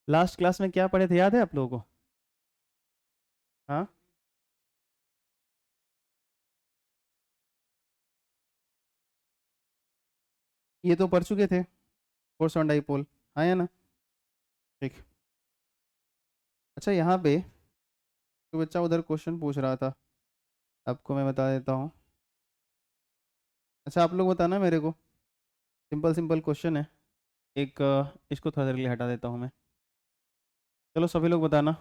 Last class में क्या पढ़े थे, याद है आप लोगों को? हाँ, ये तो पढ़ चुके थे, फोर्स ऑन डाइपोल। हाँ या ना? ठीक। अच्छा, यहाँ पे तो बच्चा उधर क्वेश्चन पूछ रहा था, आपको मैं बता देता हूँ। अच्छा, आप लोग बताना मेरे को, सिंपल सिंपल क्वेश्चन है एक। इसको थोड़ा देर के लिए हटा देता हूँ मैं। चलो सभी लोग बताना,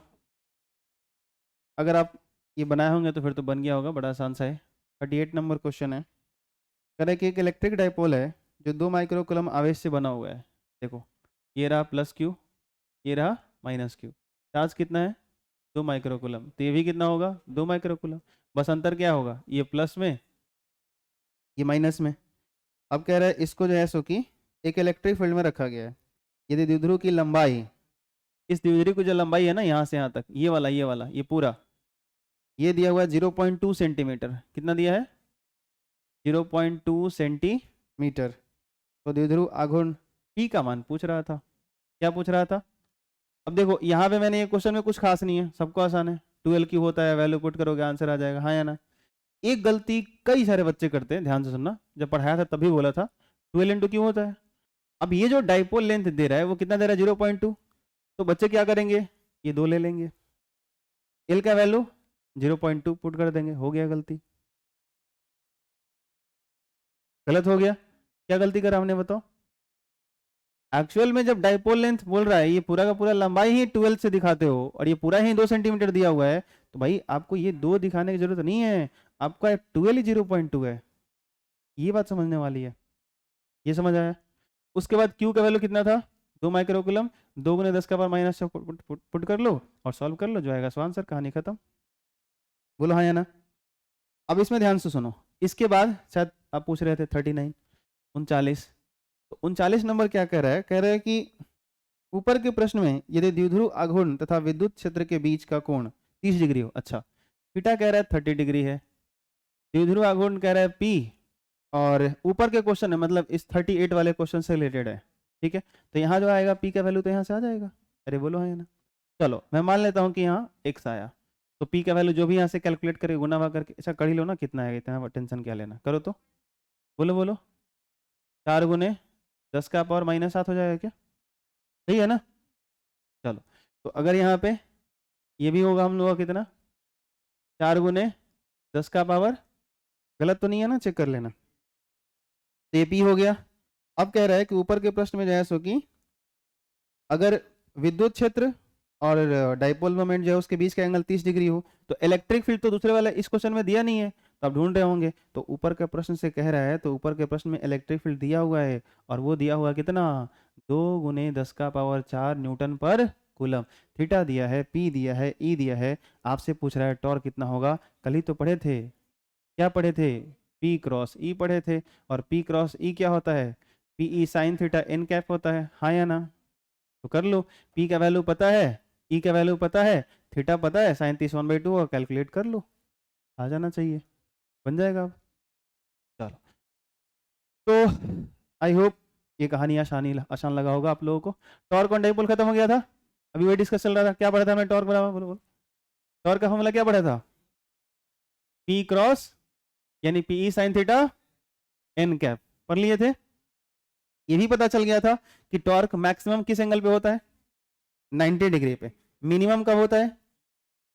अगर आप ये बनाए होंगे तो फिर तो बन गया होगा, बड़ा आसान सा है। 38 नंबर क्वेश्चन है। कह रहा है कि एक इलेक्ट्रिक डाइपोल है जो 2 माइक्रो कूलम आवेश से बना हुआ है। देखो, ये रहा प्लस क्यू, ये रहा माइनस क्यू। चार्ज कितना है? 2 माइक्रो कूलम। तो ये भी कितना होगा? 2 माइक्रो कूलम। बस अंतर क्या होगा, ये प्लस में, ये माइनस में। अब कह रहा है इसको जो है सो कि एक इलेक्ट्रिक फील्ड में रखा गया है। यदि द्विध्रुव की लंबाई, इस द्विध्रुव की जो लंबाई है ना यहाँ से यहाँ तक, ये वाला ये पूरा, ये दिया हुआ है 0.2 सेंटीमीटर। कितना दिया है? 0.2 सेंटीमीटर। तो द्विध्रुव आघूर्ण पी का मान पूछ रहा था। क्या पूछ रहा था? अब देखो यहाँ पे मैंने ये क्वेश्चन में कुछ खास नहीं है, सबको आसान है। 12 क्यू होता है, वैल्यू पुट करोगे आंसर आ जाएगा। हाँ या ना? एक गलती कई सारे बच्चे करते हैं, ध्यान से सुनना, जब पढ़ाया था तभी बोला था 12 इंटू क्यू होता है। अब ये जो डाइपोल लेंथ दे रहा है वो कितना दे रहा है? 0.2। तो बच्चे क्या करेंगे, ये 2 ले लेंगे, एल का वैल्यू 0.2 पुट कर देंगे। हो गया गलती? गलत हो गया? क्या गलती करा हमने बताओ? एक्चुअल में जब डाइपोल लेंथ बोल रहा है, ये पूरा का पूरा लंबाई ही 12 से दिखाते हो और ये पूरा ही 2 सेंटीमीटर दिया हुआ है, तो भाई आपको ये 2 दिखाने की जरूरत नहीं है, आपका 12 ही 0.2 है। ये बात समझने वाली है, ये समझ आया? उसके बाद क्यू का वैल्यू कितना था? 2 माइक्रोकूलम। 2 × 10⁻⁻⁴ पुट कर लो और सॉल्व कर लो, जो आएगा सो आंसर, कहानी खत्म। बोलो हाँ या ना? अब इसमें ध्यान से सुनो, इसके बाद शायद आप पूछ रहे थे 39, 39। तो 39 नंबर क्या कह रहा है? कह रहा है कि ऊपर के प्रश्न में यदि द्विध्रुव आघूर्ण तथा विद्युत क्षेत्र के बीच का कोण 30 डिग्री हो। अच्छा, थीटा कह रहा है 30 डिग्री है, द्विध्रुव आघूर्ण कह रहा है पी, और ऊपर के क्वेश्चन है मतलब इस 38 वाले क्वेश्चन से रिलेटेड है। ठीक है, तो यहाँ जो आएगा पी का वैल्यू तो यहाँ से आ जाएगा। अरे बोलो हाँ या ना? चलो मैं मान लेता हूँ कि यहाँ x आया, तो पी का वैल्यू जो भी यहाँ से कैलकुलेट करके गुना हुआ करके, अच्छा कर ही लो ना, कितना आएगा, इतना टेंशन क्या लेना, करो तो। बोलो बोलो, 4 × 10⁻⁷ हो जाएगा क्या? सही है ना? चलो, तो अगर यहाँ पे ये भी होगा हम लोग का कितना, 4 × 10⁻, गलत तो नहीं है ना, चेक कर लेना। तो ये पी हो गया। अब कह रहा है कि ऊपर के प्रश्न में जो है सो कि अगर विद्युत क्षेत्र और डाइपोल मोमेंट जो है उसके बीच का एंगल 30 डिग्री हो, तो इलेक्ट्रिक फील्ड तो दूसरे वाला इस क्वेश्चन में दिया नहीं है, तो आप ढूंढ रहे होंगे। तो ऊपर के प्रश्न से कह रहा है, तो ऊपर के प्रश्न में इलेक्ट्रिक फील्ड दिया हुआ है, और वो दिया हुआ कितना, 2 × 10⁻⁴ न्यूटन पर कूलम। थीटा दिया है, पी दिया है, ई दिया है, आपसे पूछ रहा है टॉर्क कितना होगा। कल ही तो पढ़े थे, क्या पढ़े थे? पी क्रॉस ई पढ़े थे, और पी क्रॉस ई क्या होता है? P E sine theta N cap होता है। हाँ या ना? तो कर लो, पी का वैल्यू पता है, ई का वैल्यू पता है, थीटा पता है, साइन 30 1/2 और कैलकुलेट कर लो, आ जाना चाहिए, बन जाएगा अब। चलो, तो आई होप ये कहानी आसानी आसान लगा होगा आप लोगों को। टॉर्क ऑन डाइपोल खत्म हो गया था, अभी वही डिस्कस चल रहा था। क्या पढ़ा था मैं टॉर्क बराबर, बोलो बोलो, टॉर्क का फॉर्मूला क्या पढ़ा था? पी क्रॉस यानी P E sine theta N cap, पढ़ लिए थे। ये भी पता चल गया था कि टॉर्क मैक्सिमम किस एंगल पे होता है? 90 डिग्री पे। मिनिमम कब होता है?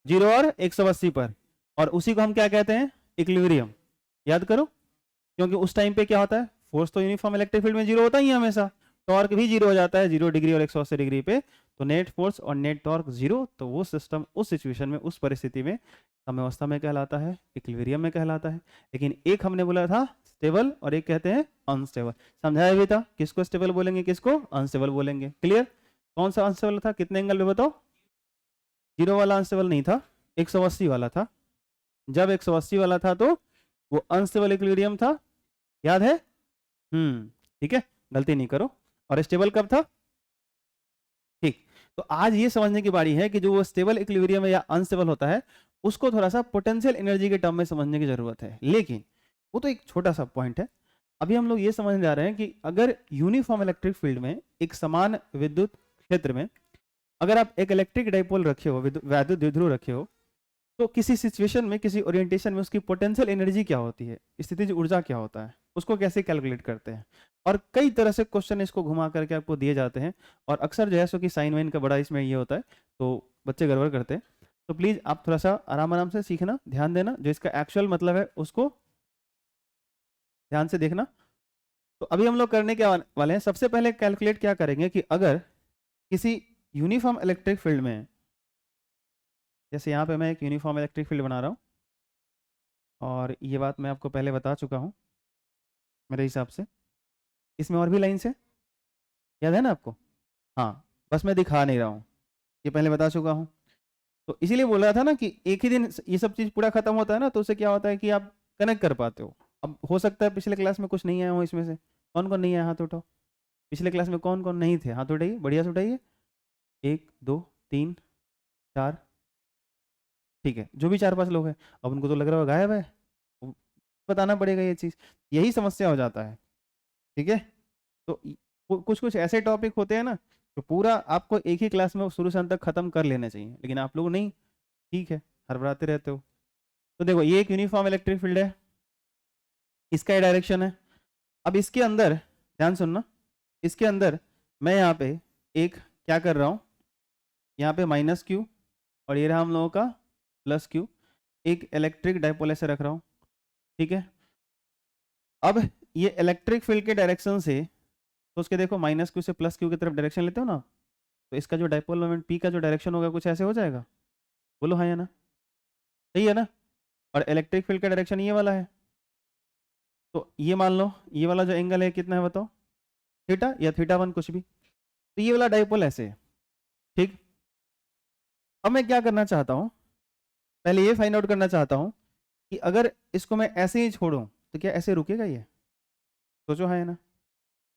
0 और 180 पर, और उसी को हम क्या कहते हैं? इक्विलिब्रियम। याद करो, क्योंकि उस टाइम पे क्या होता है, फोर्स तो यूनिफॉर्म इलेक्ट्रिक फील्ड में 0 होता ही है हमेशा, टॉर्क भी 0 हो जाता है 0 डिग्री और 180 डिग्री पे। तो नेट फोर्स और नेट टॉर्क 0, तो वो सिस्टम उस सिचुएशन में, उस परिस्थिति में साम्यावस्था में कहलाता है, इक्विलिब्रियम में कहलाता है। लेकिन एक हमने बोला था स्टेबल, और एक कहते हैं अनस्टेबल। समझाया भी था, किसको स्टेबल बोलेंगे, किसको अनस्टेबल बोलेंगे। क्लियर? कौन सा अनस्टेबल था, कितने एंगल पे बताओ? 0 वाला अनस्टेबल नहीं था, 180 वाला था। जब 180 वाला था तो वो अनस्टेबल इक्विलिब्रियम था, याद है? ठीक है, गलती नहीं करो। और स्टेबल कब था? ठीक। तो आज ये समझने की बारी है कि जो वो स्टेबल इक्विलिब्रियम या अनस्टेबल होता है, उसको थोड़ा सा पोटेंशियल एनर्जी के टर्म में समझने की जरूरत है। लेकिन वो तो एक छोटा सा पॉइंट है। अभी हम लोग ये समझने जा रहे हैं कि अगर यूनिफॉर्म इलेक्ट्रिक फील्ड में, एक समान विद्युत क्षेत्र में अगर आप एक इलेक्ट्रिक डाइपोल रखे हो, वैद्युत द्विध्रुव रखे हो, तो किसी सिचुएशन में, किसी ओरिएंटेशन में उसकी पोटेंशियल एनर्जी क्या होती है, स्थितिज ऊर्जा क्या होता है, उसको कैसे कैलकुलेट करते हैं। और कई तरह से क्वेश्चन इसको घुमा करके आपको दिए जाते हैं, और अक्सर जो है सो कि साइन वाइन का बड़ा इसमें ये होता है, तो बच्चे गड़बड़ करते हैं। तो प्लीज आप थोड़ा सा आराम आराम से सीखना, ध्यान देना, जो इसका एक्चुअल मतलब है उसको ध्यान से देखना। तो अभी हम लोग करने के वाले हैं, सबसे पहले कैलकुलेट क्या करेंगे कि अगर किसी यूनिफॉर्म इलेक्ट्रिक फील्ड में, जैसे यहाँ पे मैं एक यूनिफॉर्म इलेक्ट्रिक फील्ड बना रहा हूँ, और ये बात मैं आपको पहले बता चुका हूँ मेरे हिसाब से, इसमें और भी लाइन है, याद है ना आपको? हाँ, बस मैं दिखा नहीं रहा हूँ, ये पहले बता चुका हूँ। तो इसीलिए बोल रहा था ना कि एक ही दिन ये सब चीज़ पूरा खत्म होता है ना, तो उससे क्या होता है कि आप कनेक्ट कर पाते हो। अब हो सकता है पिछले क्लास में कुछ नहीं आया हो, इसमें से कौन कौन नहीं आया, हाथ उठाओ। पिछले क्लास में कौन कौन नहीं थे, हाथ उठाइए, बढ़िया से उठाइए। 1 2 3 4, ठीक है, जो भी 4-5 लोग हैं। अब उनको तो लग रहा है गायब है, बताना पड़ेगा ये चीज़, यही समस्या हो जाता है। ठीक है, तो कुछ कुछ ऐसे टॉपिक होते हैं ना, तो पूरा आपको एक ही क्लास में शुरू से अंत तक खत्म कर लेना चाहिए, लेकिन आप लोग नहीं, ठीक है, हड़बड़ाते रहते हो। तो देखो, ये एक यूनिफॉर्म इलेक्ट्रिक फील्ड है, इसका ये डायरेक्शन है। अब इसके अंदर ध्यान सुनना, इसके अंदर मैं यहाँ पे एक क्या कर रहा हूँ, यहाँ पे -q, और ये रहा हम लोगों का +q, एक इलेक्ट्रिक डाइपोल ऐसे रख रहा हूँ। ठीक है, अब ये इलेक्ट्रिक फील्ड के डायरेक्शन से, तो उसके देखो -q से +q की तरफ डायरेक्शन लेते हो ना, तो इसका जो डाइपोल मोमेंट p का जो डायरेक्शन होगा कुछ ऐसे हो जाएगा, बोलो हाँ या ना, सही है ना। और इलेक्ट्रिक फील्ड का डायरेक्शन ये वाला है, तो ये मान लो ये वाला जो एंगल है कितना है बताओ, थीटा या थीटा 1 कुछ भी, तो ये वाला डाइपोल ऐसे है। ठीक, अब मैं क्या करना चाहता हूँ, पहले ये फाइंड आउट करना चाहता हूँ कि अगर इसको मैं ऐसे ही छोड़ूं तो क्या ऐसे रुकेगा ये, सोचो हाँ या ना।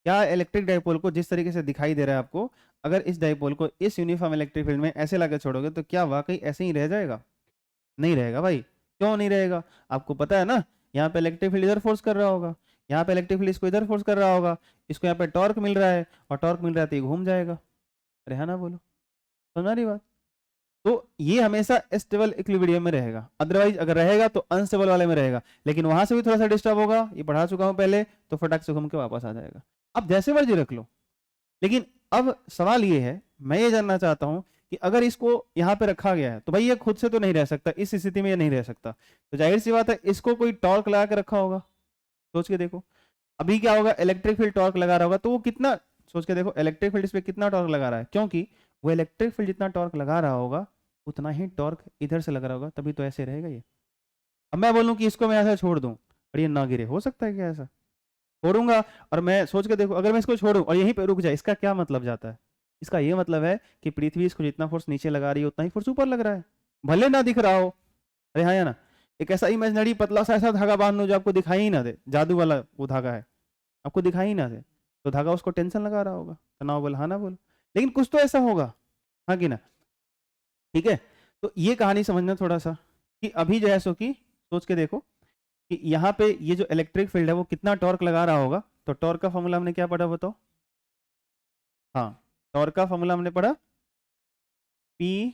क्या इलेक्ट्रिक डाइपोल को जिस तरीके से दिखाई दे रहा है आपको, अगर इस डाइपोल को इस यूनिफॉर्म इलेक्ट्रिक फील्ड में ऐसे लाकर छोड़ोगे तो क्या वाकई ऐसे ही रह जाएगा? नहीं रहेगा भाई। क्यों नहीं रहेगा? आपको पता है ना, यहाँ पे इलेक्ट्रिक फील्ड इधर फोर्स कर रहा होगा, यहाँ पे इलेक्ट्रिक फील्ड इसको इधर फोर्स कर रहा होगा, इसको यहाँ पे टॉर्क मिल रहा है, और टॉर्क मिल रहा है तो ये घूम जाएगा। अरे है ना, बोलो, समझ रही बात? तो ये हमेशा स्टेबल इक्विलिब्रियम में रहेगा, अदरवाइज अगर रहेगा तो अनस्टेबल वाले में रहेगा, लेकिन वहां से भी थोड़ा सा डिस्टर्ब होगा, ये पढ़ा चुका हूं पहले, तो फटाक से घूम के वापस आ जाएगा। अब जैसे मर्जी रख लो, लेकिन अब सवाल ये है, मैं ये जानना चाहता हूं कि अगर इसको यहाँ पे रखा गया है तो भाई ये खुद से तो नहीं रह सकता, इस स्थिति में ये नहीं रह सकता, तो जाहिर सी बात है इसको कोई टॉर्क लगा के रखा होगा। सोच के देखो, अभी क्या होगा, इलेक्ट्रिक फील्ड टॉर्क लगा रहा होगा, तो वो कितना, सोच के देखो, इलेक्ट्रिक फील्ड इस पे कितना टॉर्क लगा रहा है, क्योंकि वो इलेक्ट्रिक फील्ड जितना टॉर्क लगा रहा होगा उतना ही टॉर्क इधर से लग रहा होगा, तभी तो ऐसे रहेगा ये। अब मैं बोलूं कि इसको मैं ऐसा छोड़ दूं और ये ना गिरे, हो सकता है क्या ऐसा? छोड़ूंगा, और मैं सोच के देखो, अगर मैं इसको छोड़ूं और यहीं पे रुक जाए, इसका क्या मतलब जाता है? इसका ये मतलब है कि पृथ्वी इसको जितना फोर्स नीचे लगा रही है उतना ही फोर्स ऊपर लग रहा है, भले ना दिख रहा हो। अरे हाँ या ना, एक ऐसा इमेजिनरी पतला सा ऐसा धागा बांध लो जो आपको दिखाई ही ना दे, जादू वाला वो धागा है, आपको दिखाई ही ना दे, तो धागा उसको टेंशन लगा रहा होगा, तनाव बोल, हाँ ना बोलो, लेकिन कुछ तो ऐसा होगा, हाँ कि ना। ठीक है, तो ये कहानी समझना थोड़ा सा, कि अभी जो है सो कि सोच के देखो कि यहाँ पे ये जो इलेक्ट्रिक फील्ड है वो कितना टॉर्क लगा रहा होगा, तो टॉर्क का फॉर्मूला हमने क्या पढ़ा बताओ? हाँ, टॉर्क का फॉर्मूला हमने पढ़ा P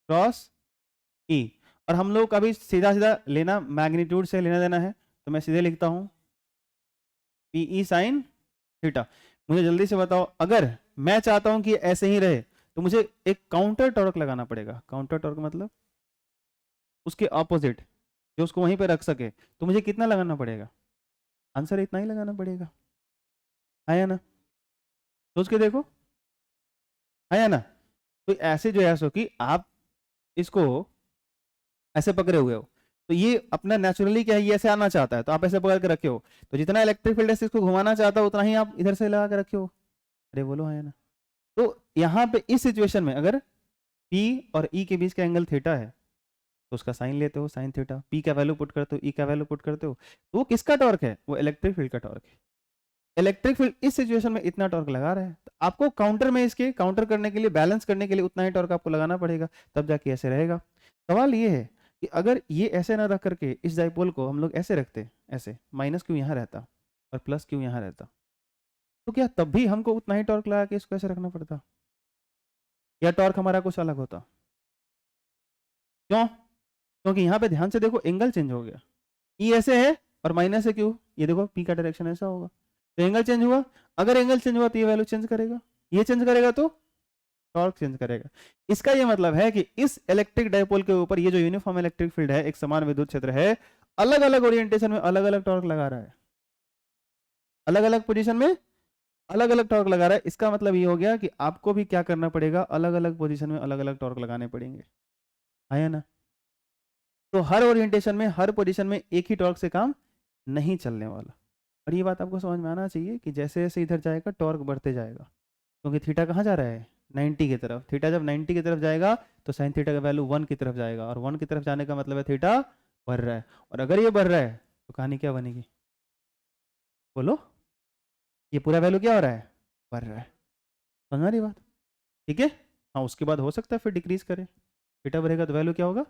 क्रॉस E, और हम लोग का भी सीधा सीधा लेना, मैग्नीट्यूड से लेना देना है, तो मैं सीधे लिखता हूं PE साइन थीटा। मुझे जल्दी से बताओ, अगर मैं चाहता हूं कि ऐसे ही रहे तो मुझे एक काउंटर टॉर्क लगाना पड़ेगा, काउंटर टॉर्क मतलब उसके ऑपोजिट, जो उसको वहीं पे रख सके, तो मुझे कितना लगाना पड़ेगा? आंसर इतना ही लगाना पड़ेगा, है या ना? सोच के देखो, है या ना? तो ऐसे जो है सो कि आप इसको ऐसे पकड़े हुए हो, तो ये अपना नेचुरली क्या है, ये ऐसे आना चाहता है, तो आप ऐसे पकड़ के रखे हो, तो जितना इलेक्ट्रिक फील्ड है इसको घुमाना चाहता है उतना ही आप इधर से लगा के रखे हो। अरे बोलो हाँ या ना? तो यहाँ पे इस सिचुएशन में अगर P और E के बीच का एंगल थीटा है, तो उसका साइन लेते हो, साइन थीटा, P का वैल्यू पुट करते हो, E का वैल्यू पुट करते हो, तो वो किसका टॉर्क है? वो इलेक्ट्रिक फील्ड का टॉर्क है। इलेक्ट्रिक फील्ड इस सिचुएशन में इतना टॉर्क लगा रहा है, तो आपको काउंटर में इसके काउंटर करने के लिए, बैलेंस करने के लिए उतना ही टॉर्क आपको लगाना पड़ेगा, तब जाके ऐसे रहेगा। सवाल ये है कि अगर ये ऐसे ना रख करके इस डाइपोल को हम लोग ऐसे रखते, ऐसे -q यहाँ रहता और +q यहाँ रहता, तो क्या तब भी हमको उतना ही टॉर्क लगा के इसको ऐसे रखना पड़ता? या टॉर्क हमारा कुछ अलग होता? क्यों? क्योंकि यहाँ पे ध्यान से देखो एंगल चेंज हो गया, ई ऐसे है और माइनस है क्यू, ये देखो पी का डायरेक्शन ऐसा होगा, तो एंगल चेंज हुआ। अगर एंगल चेंज हुआ तो ये वैल्यू चेंज करेगा, ये चेंज करेगा तो टॉर्क चेंज करेगा। इसका ये मतलब है कि इस इलेक्ट्रिक डायपोल के ऊपर ये जो यूनिफॉर्म इलेक्ट्रिक फील्ड है, एक समान विद्युत क्षेत्र है, अलग अलग ओरिएंटेशन में अलग अलग टॉर्क लगा रहा है, अलग अलग पोजीशन में अलग अलग टॉर्क लगा रहा है। इसका मतलब ये हो गया कि आपको भी क्या करना पड़ेगा, अलग अलग पोजीशन में अलग अलग टॉर्क लगाने पड़ेंगे, आया ना? तो हर ओरिएंटेशन में हर पोजीशन में एक ही टॉर्क से काम नहीं चलने वाला। और ये बात आपको समझ में आना चाहिए कि जैसे जैसे इधर जाएगा टॉर्क बढ़ते जाएगा, क्योंकि थीटा कहाँ जा रहा है, 90 की तरफ। थीटा जब 90 की तरफ जाएगा तो साइन थीटा का वैल्यू 1 की तरफ जाएगा, और 1 की तरफ जाने का मतलब है थीटा बढ़ रहा है। और अगर ये बढ़ रहा है तो कहानी क्या बनेगी, बोलो? ये पूरा वैल्यू क्या हो रहा है, बढ़ रहा है। समझ रही बात? ठीक है। हाँ, उसके बाद हो सकता है फिर डिक्रीज करे, थीटा बढ़ेगा तो वैल्यू क्या होगा,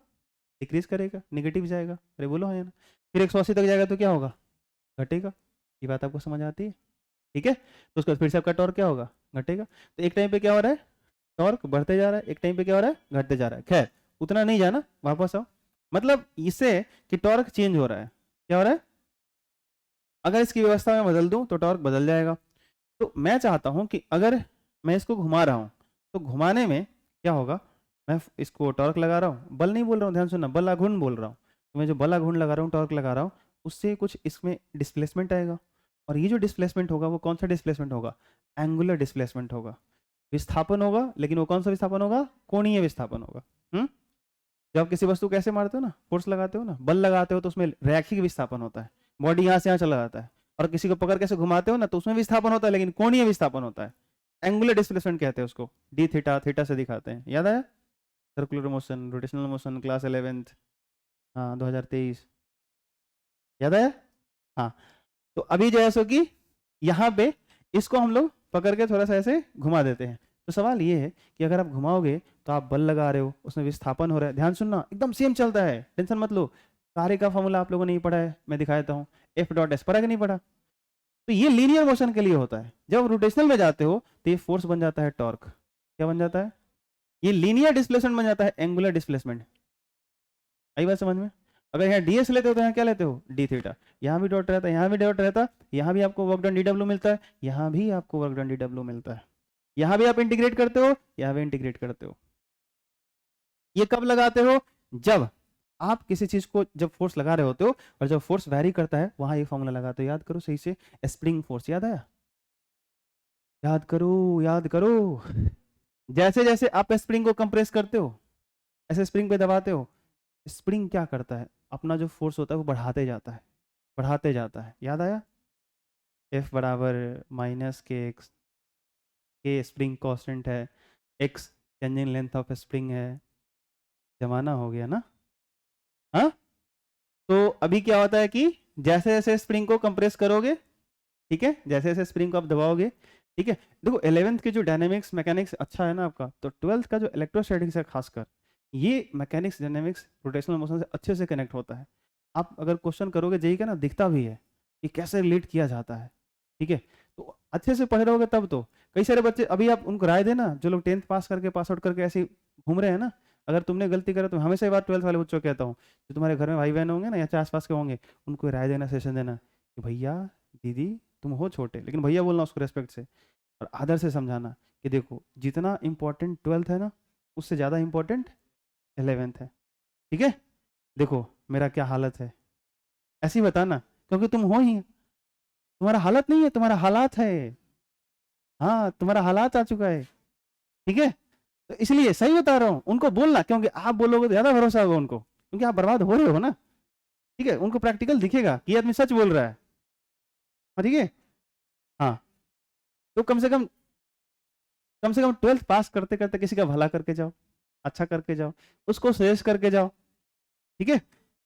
डिक्रीज करेगा, नेगेटिव जाएगा। अरे बोलो हाँ या ना? फिर 180 तक जाएगा तो क्या होगा, घटेगा। ये बात आपको समझ आती है? ठीक है। तो उसके बाद फिर से आपका टॉर्क क्या होगा, घटेगा। तो एक टाइम पे क्या हो रहा है, टॉर्क बढ़ते जा रहा है, एक टाइम पे क्या हो रहा है, घटते जा रहा है। खैर उतना नहीं जाना, वापस आओ। मतलब इससे कि टॉर्क चेंज हो रहा है, क्या हो रहा है, अगर इसकी व्यवस्था में बदल दूं तो टॉर्क बदल जाएगा। तो मैं चाहता हूं कि अगर मैं इसको घुमा रहा हूं तो घुमाने में क्या होगा, मैं इसको टॉर्क लगा रहा हूं, बल नहीं बोल रहा हूं, ध्यान सुनना, बल आघूर्ण बोल रहा हूं। तो मैं जो बल आघूर्ण लगा रहा हूं, टॉर्क लगा रहा हूं, उससे कुछ इसमें डिस्प्लेसमेंट आएगा। और ये जो डिस्प्लेसमेंट होगा वो कौन सा डिस्प्लेसमेंट होगा, एंगुलर डिस्प्लेसमेंट होगा। विस्थापन होगा, लेकिन वो कौन सा विस्थापन होगा, कोणीय विस्थापन होगा। जब आप किसी वस्तु को कैसे मारते हो ना, फोर्स लगाते हो ना, बल लगाते हो, तो उसमें रैखिक विस्थापन होता है, बॉडी यहाँ से यहाँ चला जाता है। और किसी को पकड़ कैसे घुमाते हो ना, तो उसमें विस्थापन होता है, लेकिन कोणीय विस्थापन होता है। एंगुलर डिस्प्लेसमेंट कहते हैं उसको, डी थीटा, थीटा से दिखाते हैं। याद आया? Circular motion, rotational motion, class 11th, हाँ 2023, याद आया? हाँ। तो अभी जो है सो कि यहाँ पे इसको हम लोग पकड़ के थोड़ा सा ऐसे घुमा देते हैं। तो सवाल ये है कि अगर आप घुमाओगे तो आप बल लगा रहे हो, उसमें विस्थापन हो रहा है। ध्यान सुनना, एकदम सेम चलता है, टेंशन मत लो। कार्य का फॉर्मूला आप लोगों ने नहीं पढ़ा है, मैं दिखा देता हूँ। एफ डॉट एस, पढ़ा कि नहीं पढ़ा? तो ये लीनियर मोशन के लिए होता है। जब रोटेशनल में जाते हो तो ये फोर्स बन जाता है टॉर्क। क्या बन जाता है, ये लीनियर डिस्प्लेसमेंट बन जाता है, एंगुलर डिस्प्लेसमेंट। आई बात समझ में? अगर यहाँ ds लेते हो तो यहाँ क्या लेते हो, डी थीटा। यहाँ भी डॉट रहता है, यहाँ भी डॉट रहता है, यहाँ भी आपको वर्क डन dw मिलता है, यहाँ भी आपको वर्क डन dw मिलता है। यहाँ भी आप इंटीग्रेट करते हो, यहाँ भी इंटीग्रेट करते हो। ये कब लगाते हो, जब आप किसी चीज को जब फोर्स लगा रहे होते हो और जब फोर्स वैरी करता है, वहां ये फॉर्मूला लगाते हो। याद करो सही से, स्प्रिंग फोर्स, याद आया? याद करो, याद करो। जैसे जैसे आप स्प्रिंग को कंप्रेस करते हो, ऐसे स्प्रिंग पे दबाते हो, स्प्रिंग क्या करता है, अपना जो फोर्स होता है वो बढ़ाते जाता है, बढ़ाते जाता है। याद आया? एफ बराबर माइनस के एक्स, के स्प्रिंग कांस्टेंट है, x changing length of spring है। जमाना हो गया ना? हाँ। तो अभी क्या होता है कि जैसे जैसे स्प्रिंग को कंप्रेस करोगे, ठीक है, जैसे जैसे स्प्रिंग को आप दबाओगे, ठीक है। देखो 11th के जो डायनेमिक्स मैकेनिक्स अच्छा है ना आपका, तो 12th का जो इलेक्ट्रोस्टैटिक्स है खासकर, ये मैकेनिक्स डायनेमिक्स रोटेशनल मोशन से अच्छे से कनेक्ट होता है। आप अगर क्वेश्चन करोगे जेई का ना, दिखता भी है कि कैसे रिलेट किया जाता है, ठीक है। तो अच्छे से पढ़ रहोगे तब तो। कई सारे बच्चे अभी आप उनको राय देना, जो लोग 10th पास करके पास आउट करके ऐसे घूम रहे हैं ना, अगर तुमने गलती करा तो हमेशा ये बात 12th वाले बच्चों को कहता हूँ, जो तुम्हारे घर में भाई बहन होंगे ना या आसपास के होंगे, उनको राय देना, सेशन देना कि भैया दीदी तुम हो छोटे, लेकिन भैया बोलना उसको रेस्पेक्ट से और आदर से समझाना कि देखो जितना इंपॉर्टेंट 12th है ना, उससे ज़्यादा इंपॉर्टेंट 11th है, ठीक है। देखो मेरा क्या हालत है, ऐसे ही बताना, क्योंकि तुम हो ही, तुम्हारा हालत नहीं है, तुम्हारा हालात है। हाँ, तुम्हारा हालात आ चुका है, ठीक है। तो इसलिए सही बता रहा हूँ, उनको बोलना, क्योंकि आप बोलोगे तो ज्यादा भरोसा होगा उनको, क्योंकि आप बर्बाद हो रहे हो ना, ठीक है। उनको प्रैक्टिकल दिखेगा कि आदमी सच बोल रहा है, हाँ ठीक है। हाँ, तो कम से कम 12th पास करते करते किसी का भला करके जाओ, अच्छा करके जाओ, उसको सजेस्ट करके जाओ, ठीक है।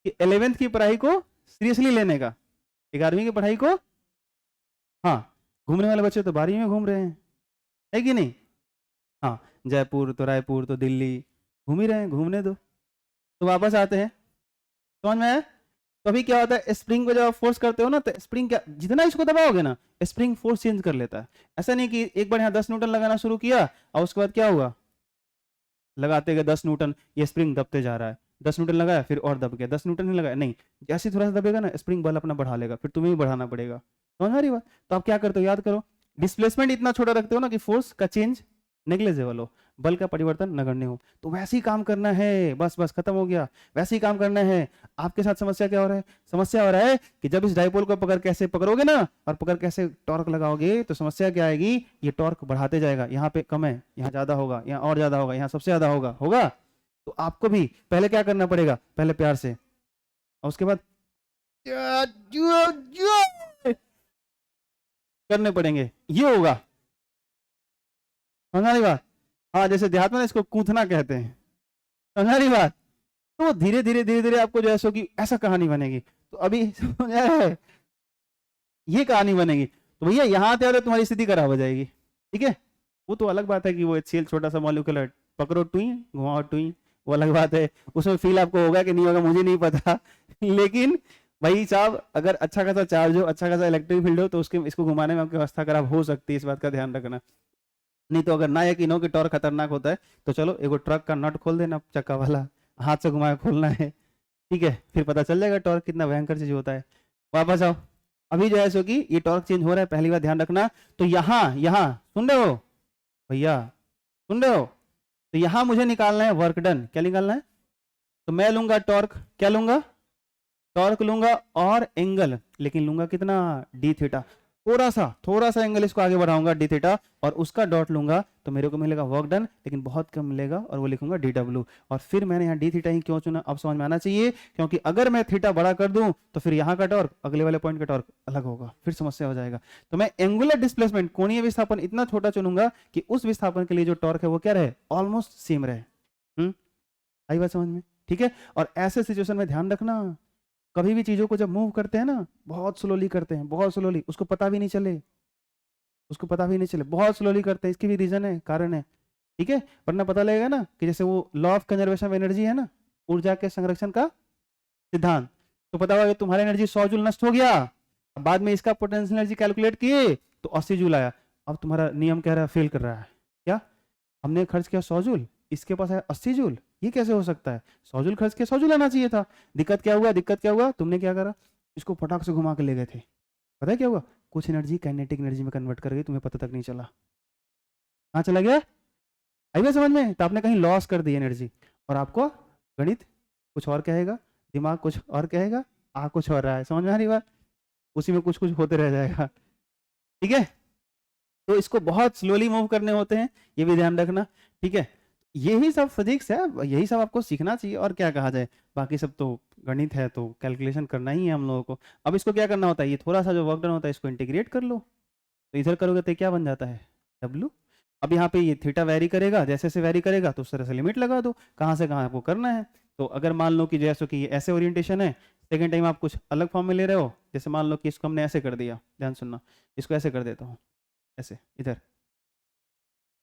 कि 11th की पढ़ाई को सीरियसली लेने का, 11वीं की पढ़ाई को, हाँ। घूमने वाले बच्चे तो बारहवीं में घूम रहे हैं, है कि नहीं? हाँ, जयपुर तो रायपुर तो दिल्ली घूम ही रहे हैं, घूमने दो। तो वापस आते हैं, समझ में आया? तो अभी क्या होता है, स्प्रिंग को जब आप फोर्स करते हो ना, तो स्प्रिंग क्या, जितना इसको दबाओगे ना, स्प्रिंग फोर्स चेंज कर लेता है। ऐसा नहीं कि एक बार यहाँ 10 न्यूटन लगाना शुरू किया और उसके बाद क्या हुआ, लगाते गए 10 न्यूटन, ये स्प्रिंग दबते जा रहा है, 10 न्यूटन लगाया फिर और दब गया, 10 न्यूटन नहीं लगाया, नहीं, जैसे ही थोड़ा सा दबेगा ना स्प्रिंग बल अपना बढ़ा लेगा, फिर तुम्हें भी बढ़ाना पड़ेगा। समझ आ रही बात? तो आप क्या करते हो, याद करो, डिस्प्लेसमेंट इतना छोटा रखते हो ना कि फोर्स का चेंज नेग्लेजेबल हो, बल का परिवर्तन नगण्य हो। तो वैसे ही काम करना है, बस बस खत्म हो गया, वैसे ही काम करना है। आपके साथ समस्या क्या हो रहा है? समस्या हो रहा है कि जब इस डाइपोल को पकड़ के ऐसे पकड़ोगे ना और पकड़ के ऐसे टॉर्क लगाओगे तो समस्या क्या आएगी, ये टॉर्क बढ़ाते जाएगा, यहाँ पे कम है, यहाँ ज्यादा होगा, यहाँ और ज्यादा होगा, यहाँ सबसे ज्यादा होगा होगा। तो आपको भी पहले क्या करना पड़ेगा, पहले प्यार से, और उसके बाद करने पड़ेंगे, ये होगा। समझ बात? हाँ, जैसे देहात में ना इसको कूथना कहते हैं, समझ बात? तो धीरे धीरे धीरे धीरे आपको जो है सो कि ऐसा कहानी बनेगी। तो अभी समझ आया है, ये कहानी बनेगी। तो भैया यहाँ आते आते तुम्हारी स्थिति खराब हो जाएगी, ठीक है। वो तो अलग बात है कि वो HCl छोटा सा मॉलिक्यूल है, पकड़ो टुई घुमाओ टुई, वो अलग बात है, उसमें फील आपको होगा कि नहीं होगा मुझे नहीं पता लेकिन भाई साहब, अगर अच्छा खासा चार्ज हो, अच्छा खासा इलेक्ट्रिक फील्ड हो, तो उसके इसको घुमाने में आपकी अवस्था खराब हो सकती है, इस बात का ध्यान रखना। नहीं तो अगर ना यकीन हो कि टॉर्क खतरनाक होता है तो चलो एगो ट्रक का नट खोल देना, चक्का वाला, हाथ से घुमा के खोलना है, ठीक है, फिर पता चल जाएगा टॉर्क कितना भयंकर चीज होता है। वापस आओ, अभी जो है सो कि ये टॉर्क चेंज हो रहा है, पहली बार ध्यान रखना। तो यहाँ यहाँ सुन रहे हो भैया, सुन रहे हो? तो यहाँ मुझे निकालना है वर्क डन, क्या निकालना है? तो मैं लूंगा टॉर्क, क्या लूंगा? टॉर्क लूंगा और एंगल, लेकिन लूंगा कितना? डी थीटा, थोड़ा सा एंगल इसको आगे बढ़ाऊंगा डी थीटा, और उसका डॉट लूंगा तो मेरे को मिलेगा वर्क डन, लेकिन बहुत कम मिलेगा, और वो लिखूंगा डी डब्ल्यू। और फिर मैंने यहाँ डी थीटा ही क्यों चुना, अब समझ में आना चाहिए, क्योंकि अगर मैं थीटा बड़ा कर दूं तो फिर यहाँ का टॉर्क अगले वाले पॉइंट का टॉर्क अलग होगा, फिर समस्या हो जाएगा। तो मैं एंगुलर डिस्प्लेसमेंट, कोणीय विस्थापन इतना छोटा चुनूंगा कि उस विस्थापन के लिए जो टॉर्क है वो क्या रहे, ऑलमोस्ट सेम रहे। आई बात समझ में? ठीक है। और ऐसे सिचुएशन में ध्यान रखना, कभी भी चीजों को जब मूव करते हैं ना, बहुत स्लोली करते हैं, बहुत स्लोली, उसको पता भी नहीं चले, उसको पता भी नहीं चले, बहुत स्लोली करते हैं। इसकी भी रीजन है, कारण है, ठीक है। वरना पता लगेगा ना कि जैसे वो law of conservation of energy है ना, ऊर्जा के संरक्षण का सिद्धांत, तो पता होगा तुम्हारी एनर्जी 100 जूल नष्ट हो गया, अब बाद में इसका पोटेंशियल एनर्जी कैलकुलेट किए तो 80 जूल आया, अब तुम्हारा नियम कह रहा है फेल कर रहा है। क्या? हमने खर्च किया 100 जूल, इसके पास है 80 जूल, ये कैसे हो सकता है? 100 जूल खर्च किया, 100 जूल आना चाहिए था। दिक्कत क्या हुआ, दिक्कत क्या हुआ, तुमने क्या करा, इसको फटाक से घुमा के ले गए थे। पता है क्या हुआ? कुछ एनर्जी काइनेटिक एनर्जी में कन्वर्ट कर गई, तुम्हें पता तक नहीं चला। कहाँ चला गया? आई बात समझ में? तो आपने कहीं लॉस कर दी एनर्जी, और आपको गणित कुछ और कहेगा, दिमाग कुछ और कहेगा, आ कुछ और रहा है। समझ में आ रही बात? उसी में कुछ कुछ होते रह जाएगा, ठीक है। तो इसको बहुत स्लोली मूव करने होते हैं, ये भी ध्यान रखना, ठीक है। यही सब फिजिक्स है, यही सब आपको सीखना चाहिए, और क्या कहा जाए, बाकी सब तो गणित है, तो कैलकुलेशन करना ही है हम लोगों को। अब इसको क्या करना होता है, ये थोड़ा सा जो वर्क डन होता है इसको इंटीग्रेट कर लो, तो इधर करोगे तो क्या बन जाता है, W। अब यहाँ पे ये थीटा वेरी करेगा, जैसे जैसे वेरी करेगा तो उस तरह से लिमिट लगा दो, कहाँ से कहाँ आपको करना है। तो अगर मान लो कि जैसे कि ये ऐसे ओरिएंटेशन है, सेकंड टाइम आप कुछ अलग फॉर्म में ले रहे हो, जैसे मान लो कि इसको हमने ऐसे कर दिया, ध्यान सुनना, इसको ऐसे कर देता हूँ, ऐसे इधर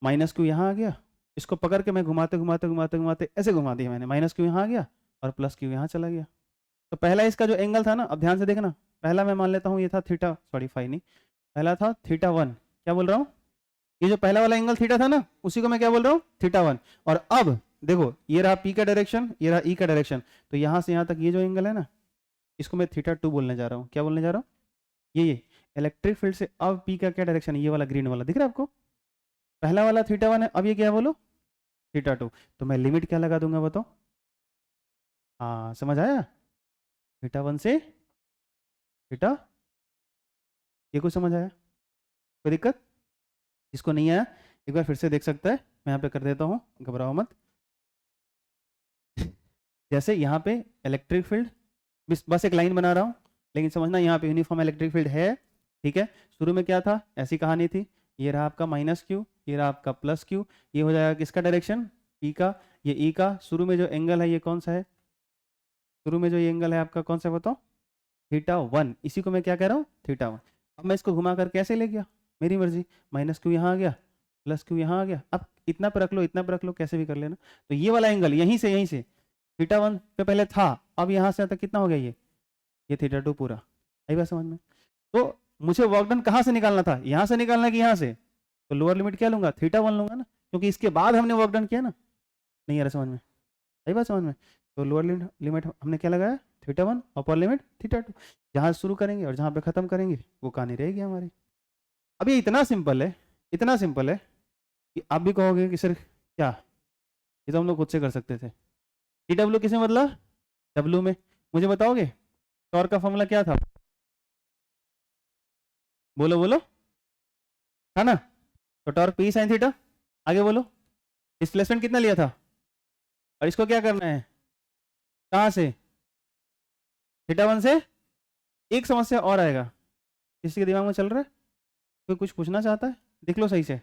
माइनस क्यू यहाँ आ गया, इसको पकड़ के मैं घुमाते घुमाते घुमाते घुमाते ऐसे घुमा दिया मैंने, माइनस क्यू यहाँ आ गया और प्लस क्यू यहाँ चला गया। तो पहला इसका जो एंगल था ना, अब ध्यान से देखना, पहला मैं मान लेता हूँ ये था थीटा, सॉरी फाई नहीं, पहला था थीटा 1, क्या बोल रहा हूँ, ये जो पहला वाला एंगल थीटा था ना, उसी को मैं क्या बोल रहा हूँ, थीटा 1। और अब देखो ये रहा पी का डायरेक्शन, ये रहा ई का डायरेक्शन, तो यहाँ से यहाँ तक ये जो एंगल है ना, इसको मैं थीटा 2 बोलने जा रहा हूँ। क्या बोलने जा रहा हूँ? ये इलेक्ट्रिक फील्ड से अब पी का क्या डायरेक्शन है, ये वाला ग्रीन वाला दिख रहा है आपको, पहला वाला थीटा 1 है, अब ये क्या है बोलो, थीटा 2। तो मैं लिमिट क्या लगा दूंगा बताओ? हाँ समझ आया, थीटा 1 से थीटा, ये कुछ समझ आया? कोई दिक्कत? इसको नहीं आया एक बार फिर से देख सकता है, मैं यहाँ पे कर देता हूँ, घबराओ मत। जैसे यहाँ पे इलेक्ट्रिक फील्ड, बस एक लाइन बना रहा हूँ, लेकिन समझना यहाँ पे यूनिफॉर्म इलेक्ट्रिक फील्ड है, ठीक है। शुरू में क्या था, ऐसी कहानी थी, ये रहा आपका माइनस क्यू, ये रहा आपका प्लस क्यू, ये हो जाएगा किसका डायरेक्शन, पी का, ये ई का। शुरू में जो एंगल है ये कौन सा है, शुरू में जो ये एंगल है आपका कौन सा बताओ, थीटा 1, इसी को मैं क्या कह रहा हूँ, थीटा 1। अब मैं इसको घुमा कर कैसे ले गया, मेरी मर्जी, माइनस क्यू यहाँ आ गया, प्लस क्यू यहाँ आ गया, अब इतना पर रख लो, इतना पर रख लो, कैसे भी कर लेना। तो ये वाला एंगल यहीं से थीटा 1 पे पहले था, अब यहाँ से तक कितना हो गया, ये थीटा 2 पूरा। आई बात समझ में? तो मुझे वर्क डन कहाँ से निकालना था, यहाँ से निकालना कि यहाँ से, तो लोअर लिमिट क्या लूंगा, थीटा 1 लूंगा ना, क्योंकि इसके बाद हमने वर्क डन किया ना, नहीं आ रहा समझ में? सही बात समझ में? तो लोअर लिमिट हमने क्या लगाया, थीटा 1, अपर लिमिट थीटा 2। जहाँ शुरू करेंगे और जहाँ पे ख़त्म करेंगे वो कहानी रहेगी हमारी। अब ये इतना सिंपल है, इतना सिंपल है कि आप भी कहोगे कि सर क्या, ये तो हम लोग खुद से कर सकते थे। टी डब्ल्यू किसमें बदला, डब्ल्यू में। मुझे बताओगे टॉर्क का फॉर्मूला क्या था, बोलो बोलो, था ना? तो टॉर्क पी साइन थीटा, आगे बोलो। डिस्प्लेसमेंट कितना लिया था, और इसको क्या करना है, कहाँ से, थीटा 1 से। एक समस्या और आएगा, किसी के दिमाग में चल रहा है, कोई कुछ पूछना चाहता है, देख लो सही से।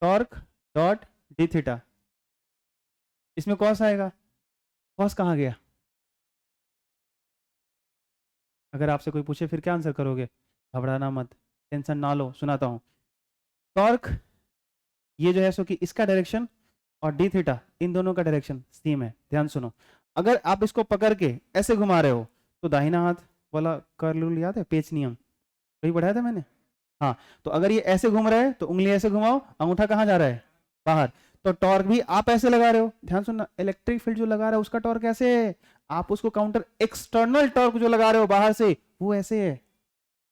टॉर्क डॉट डी थीटा, इसमें कॉस आएगा, कॉस कहाँ गया? अगर आपसे कोई पूछे फिर क्या आंसर करोगे, घबराना मत, टेंशन ना लो, सुनाता हूँ। टॉर्क ये जो है सो कि इसका डायरेक्शन और डी थीटा इन दोनों का डायरेक्शन सेम है, ध्यान सुनो। अगर आप इसको पकड़ के ऐसे घुमा रहे हो तो दाहिना हाथ वाला कर्ल रूल याद है, पेच नियम, वही पढ़ाया था मैंने। हाँ, तो अगर ये ऐसे घूम रहा है तो उंगली ऐसे घुमाओ, अंगूठा कहाँ जा रहा है, बाहर। तो टॉर्क भी आप ऐसे लगा रहे हो, ध्यान सुनना, इलेक्ट्रिक फील्ड जो लगा रहा है उसका टॉर्क ऐसे है, आप उसको काउंटर एक्सटर्नल टॉर्क जो लगा रहे हो बाहर से वो ऐसे है।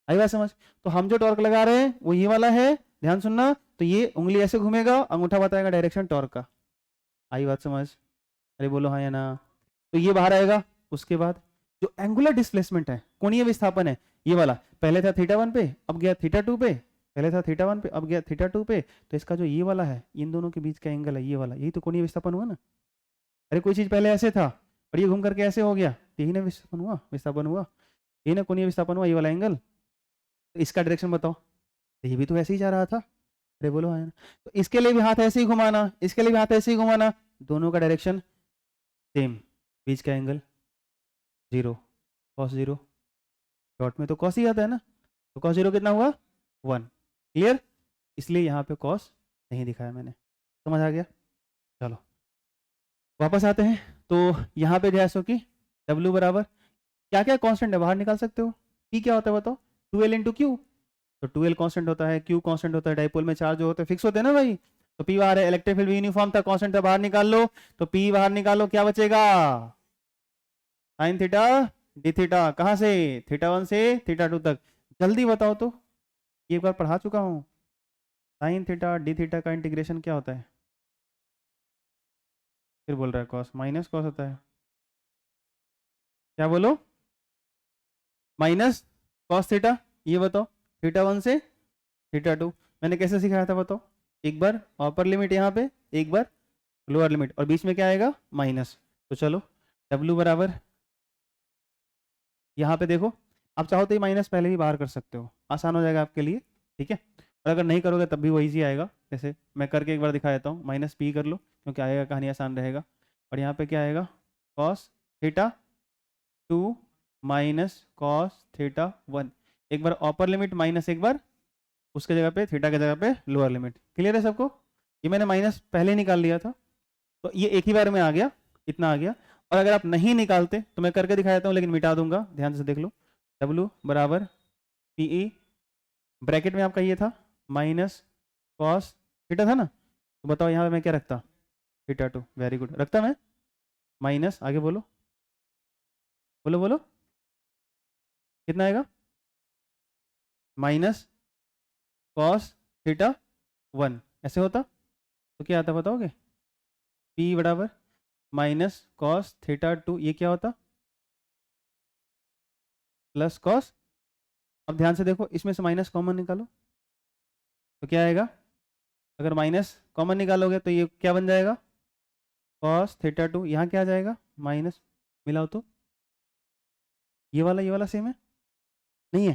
आई बात समझ? तो हम जो टॉर्क लगा रहे हैं वो ये वाला है, ध्यान सुनना। तो ये उंगली ऐसे घूमेगा, अंगूठा बताएगा डायरेक्शन टॉर्क का। आई बात समझ? अरे बोलो हाँ या ना। तो ये बाहर आएगा। उसके बाद जो एंगुलर डिस्प्लेसमेंट है, कोणीय विस्थापन है, ये वाला पहले था थीटा 1 पे अब गया थीटा 2 पे, पहले था थीटा 1 पे अब गया थीटा 2 पे। तो इसका जो ये वाला है, इन दोनों के बीच का एंगल है ये वाला, यही तो कोणीय विस्थापन हुआ ना। अरे कोई चीज पहले ऐसे था और ये घूम करके ऐसे हो गया, यही ना विस्थापन हुआ, विस्थापन हुआ, यही ना कोणीय विस्थापन हुआ, ये वाला एंगल। तो इसका डायरेक्शन बताओ, तो ये भी तो ऐसे ही जा रहा था। अरे बोलो हाँ। तो इसके लिए भी हाथ ऐसे ही घुमाना, इसके लिए भी हाथ ऐसे ही घुमाना, दोनों का डायरेक्शन सेम, बीच का एंगल 0, कॉस 0। डॉट में तो कॉस ही आता है ना, तो कॉस 0 कितना हुआ, 1। क्लियर? इसलिए यहाँ पे कॉस नहीं दिखाया मैंने, समझ आ गया? चलो वापस आते हैं। तो यहाँ पे जैसो कि W बराबर क्या क्या कांस्टेंट है बाहर निकाल सकते हो। P क्या होता है बताओ, 2L इंटू क्यू। तो 2L कांस्टेंट होता है, Q कांस्टेंट होता है, डाइपोल में चार्ज जो होते हैं फिक्स होते हैं ना भाई। तो P बाहर है, इलेक्ट्रिक फील्ड भी यूनिफॉर्म था, कांस्टेंट था, बाहर निकाल लो। तो P बाहर निकालो, क्या बचेगा, साइन थीटा डी थीटा, कहाँ से, थीटा 1 से थीटा 2 तक। जल्दी बताओ तो, ये एक बार पढ़ा चुका हूँ। साइन थीटा डी थीटा का इंटीग्रेशन क्या होता है, फिर बोल रहा है कॉस, माइनस कॉस होता है, क्या बोलो, माइनस कॉस थीटा। ये बताओ, थीटा 1 से थीटा 2 मैंने कैसे सिखाया था बताओ, एक बार अपर लिमिट यहाँ पे, एक बार लोअर लिमिट, और बीच में क्या आएगा, माइनस। तो चलो W बराबर, यहाँ पे देखो, आप चाहो तो ये माइनस पहले भी बाहर कर सकते हो, आसान हो जाएगा आपके लिए, ठीक है। और अगर नहीं करोगे तब भी वो ईजी आएगा, जैसे मैं करके एक बार दिखा देता हूँ, माइनस P कर लो क्योंकि आएगा, कहानी आसान रहेगा। और यहाँ पे क्या आएगा, cos theta 2 minus cos theta 1, एक बार अपर लिमिट माइनस, एक बार उसके जगह पे थीटा की जगह पे लोअर लिमिट। क्लियर है सबको? ये मैंने माइनस पहले निकाल लिया था, तो ये एक ही बार में आ गया, इतना आ गया। और अगर आप नहीं निकालते तो मैं करके दिखा देता हूँ, लेकिन मिटा दूंगा, ध्यान से देख लो। W बराबर PE, ब्रैकेट में आपका ये था माइनस कॉस थीटा था ना, तो बताओ यहाँ पे मैं क्या रखता, थीटा 2, वेरी गुड, रखता मैं माइनस, आगे बोलो बोलो बोलो, कितना आएगा, माइनस कॉस थीटा 1, ऐसे होता तो क्या आता बताओगे, P बराबर माइनस कॉस थीटा 2, ये क्या होता, प्लस कॉस। अब ध्यान से देखो, इसमें से माइनस कॉमन निकालो तो क्या आएगा, अगर माइनस कॉमन निकालोगे तो ये क्या बन जाएगा, कॉस थीटा 2, यहाँ क्या आ जाएगा, माइनस, मिलाओ तो, ये वाला सेम है, नहीं है?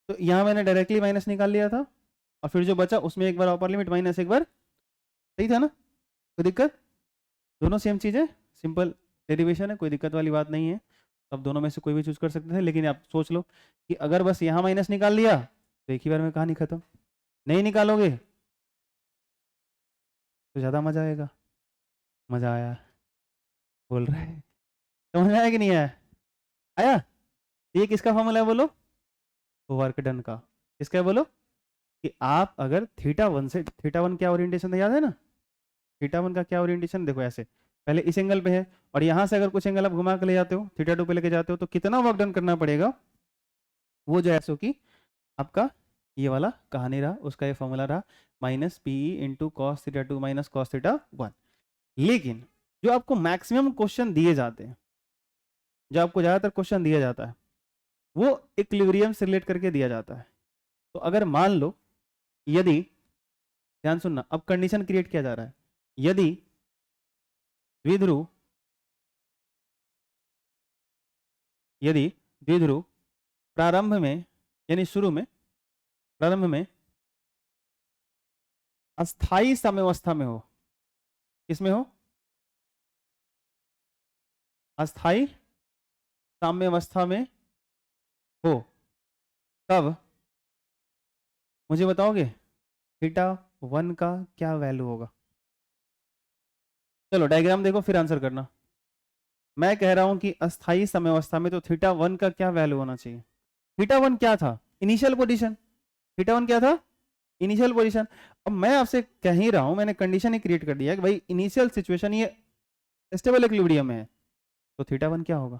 तो यहाँ मैंने डायरेक्टली माइनस निकाल लिया था, और फिर जो बचा उसमें एक बार अपर लिमिट माइनस, एक बार, सही था ना, कोई दिक्कत, दोनों सेम चीज़ है, सिंपल डेरिवेशन है, कोई दिक्कत वाली बात नहीं है। तो आप दोनों में से कोई भी चूज कर सकते थे, लेकिन आप सोच लो कि अगर बस यहाँ माइनस निकाल लिया तो एक ही बार में कहानी खत्म, नहीं निकालोगे तो ज़्यादा मजा आएगा। मजा आया, बोल रहा है, समझ में आया कि नहीं आया, आया? ये किसका फॉर्मूला है बोलो, वर्क डन का। किसका है बोलो, कि आप अगर थीटा 1 से, थीटा 1 क्या ओरिएंटेशन था याद है ना, थीटा वन का क्या ओरिएंटेशन देखो, ऐसे पहले इस एंगल पे है और यहाँ से अगर कुछ एंगल आप घुमा के ले जाते हो, थीटा टू पे लेके जाते हो, तो कितना वर्क डन करना पड़ेगा, वो जो है सो कि आपका ये वाला कहानी रहा, उसका ये फॉर्मूला रहा, minus P into cos theta two minus cos theta one. लेकिन जो आपको मैक्सिमम क्वेश्चन दिए जाते हैं, जो आपको ज़्यादातर क्वेश्चन दिया जाता है, वो इक्विलिब्रियम से रिलेट करके दिया जाता है। तो अगर मान लो, यदि, ध्यान सुनना, अब कंडीशन क्रिएट किया जा रहा है, यदि द्विध्रुव, यदि द्विध्रुव प्रारंभ में, यानी शुरू में, प्रारंभ में अस्थाई साम्यावस्था में हो, किसमें हो, अस्थाई साम्यावस्था में हो, तब मुझे बताओगे थीटा वन का क्या वैल्यू होगा? चलो डायग्राम देखो फिर आंसर करना। मैं कह रहा हूं कि अस्थाई साम्यावस्था में तो थीटा वन का क्या वैल्यू होना चाहिए? थीटा वन क्या था? Initial position. थीटा वन क्या था? Initial position. अब मैं आपसे कह ही रहा हूं, मैंने कंडीशन ही क्रिएट कर दिया कि भाई इनिशियल सिचुएशन ये स्टेबल इक्विलिब्रियम में है, तो थीटा वन क्या होगा?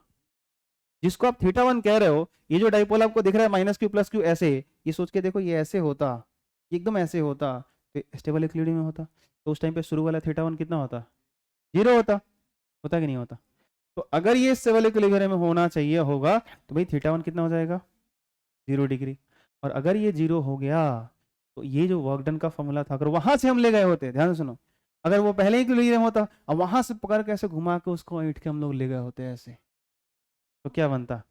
जिसको आप थीटा वन कह रहे हो, ये जो डाइपोल आपको दिख रहा है माइनस क्यू प्लस क्यू ऐसे, ये सोच के देखो, ये ऐसे होता, एकदम ऐसे होता, तो स्टेबल इक्विलिब्रियम में होता, तो उस टाइम पे शुरू वाला थीटा वन कितना होता? जीरो होता। होता कि नहीं होता? तो अगर ये स्टेबल इक्विलिब्रियम में होना चाहिए होगा, तो भाई थीटा वन कितना हो जाएगा? 0 डिग्री। और अगर ये 0 हो गया, तो ये जो वर्क डन का फॉर्मूला था, अगर वहां से हम ले गए होते, ध्यान सुनो, अगर वो पहले ही इक्विलिब्रियम होता, अब वहां से पकड़ के ऐसे घुमा के उसको ईंट के हम लोग ले गए होते ऐसे, तो क्या बनता?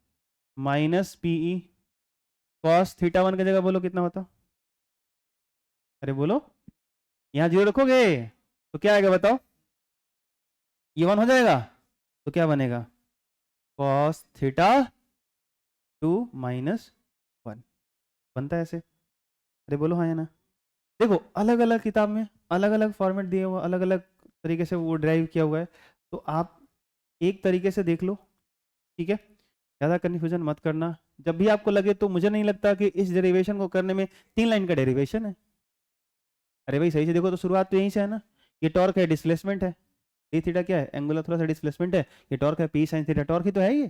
Minus P E cos theta one की जगह बोलो कितना होता? अरे बोलो, यहाँ 0 रखोगे तो क्या आएगा बताओ? ये 1 हो जाएगा, तो क्या बनेगा? कॉस थीटा टू माइनस 1 बनता है ऐसे। अरे बोलो हाँ या ना? देखो अलग अलग किताब में अलग अलग फॉर्मेट दिए हुआ, अलग अलग तरीके से वो ड्राइव किया हुआ है, तो आप एक तरीके से देख लो, ठीक है? ज़्यादा कन्फ्यूजन मत करना। जब भी आपको लगे, तो मुझे नहीं लगता कि इस डेरिवेशन को करने में 3 लाइन का डेरिवेशन है। अरे भाई सही से देखो तो शुरुआत तो यहीं से है ना, ये टॉर्क है, डिस्प्लेसमेंट है, डी थीटा क्या है? एंगुलर थोड़ा सा डिस्प्लेसमेंट है, ये टॉर्क है, पी साइन थीटा, टॉर्क ही तो है ये।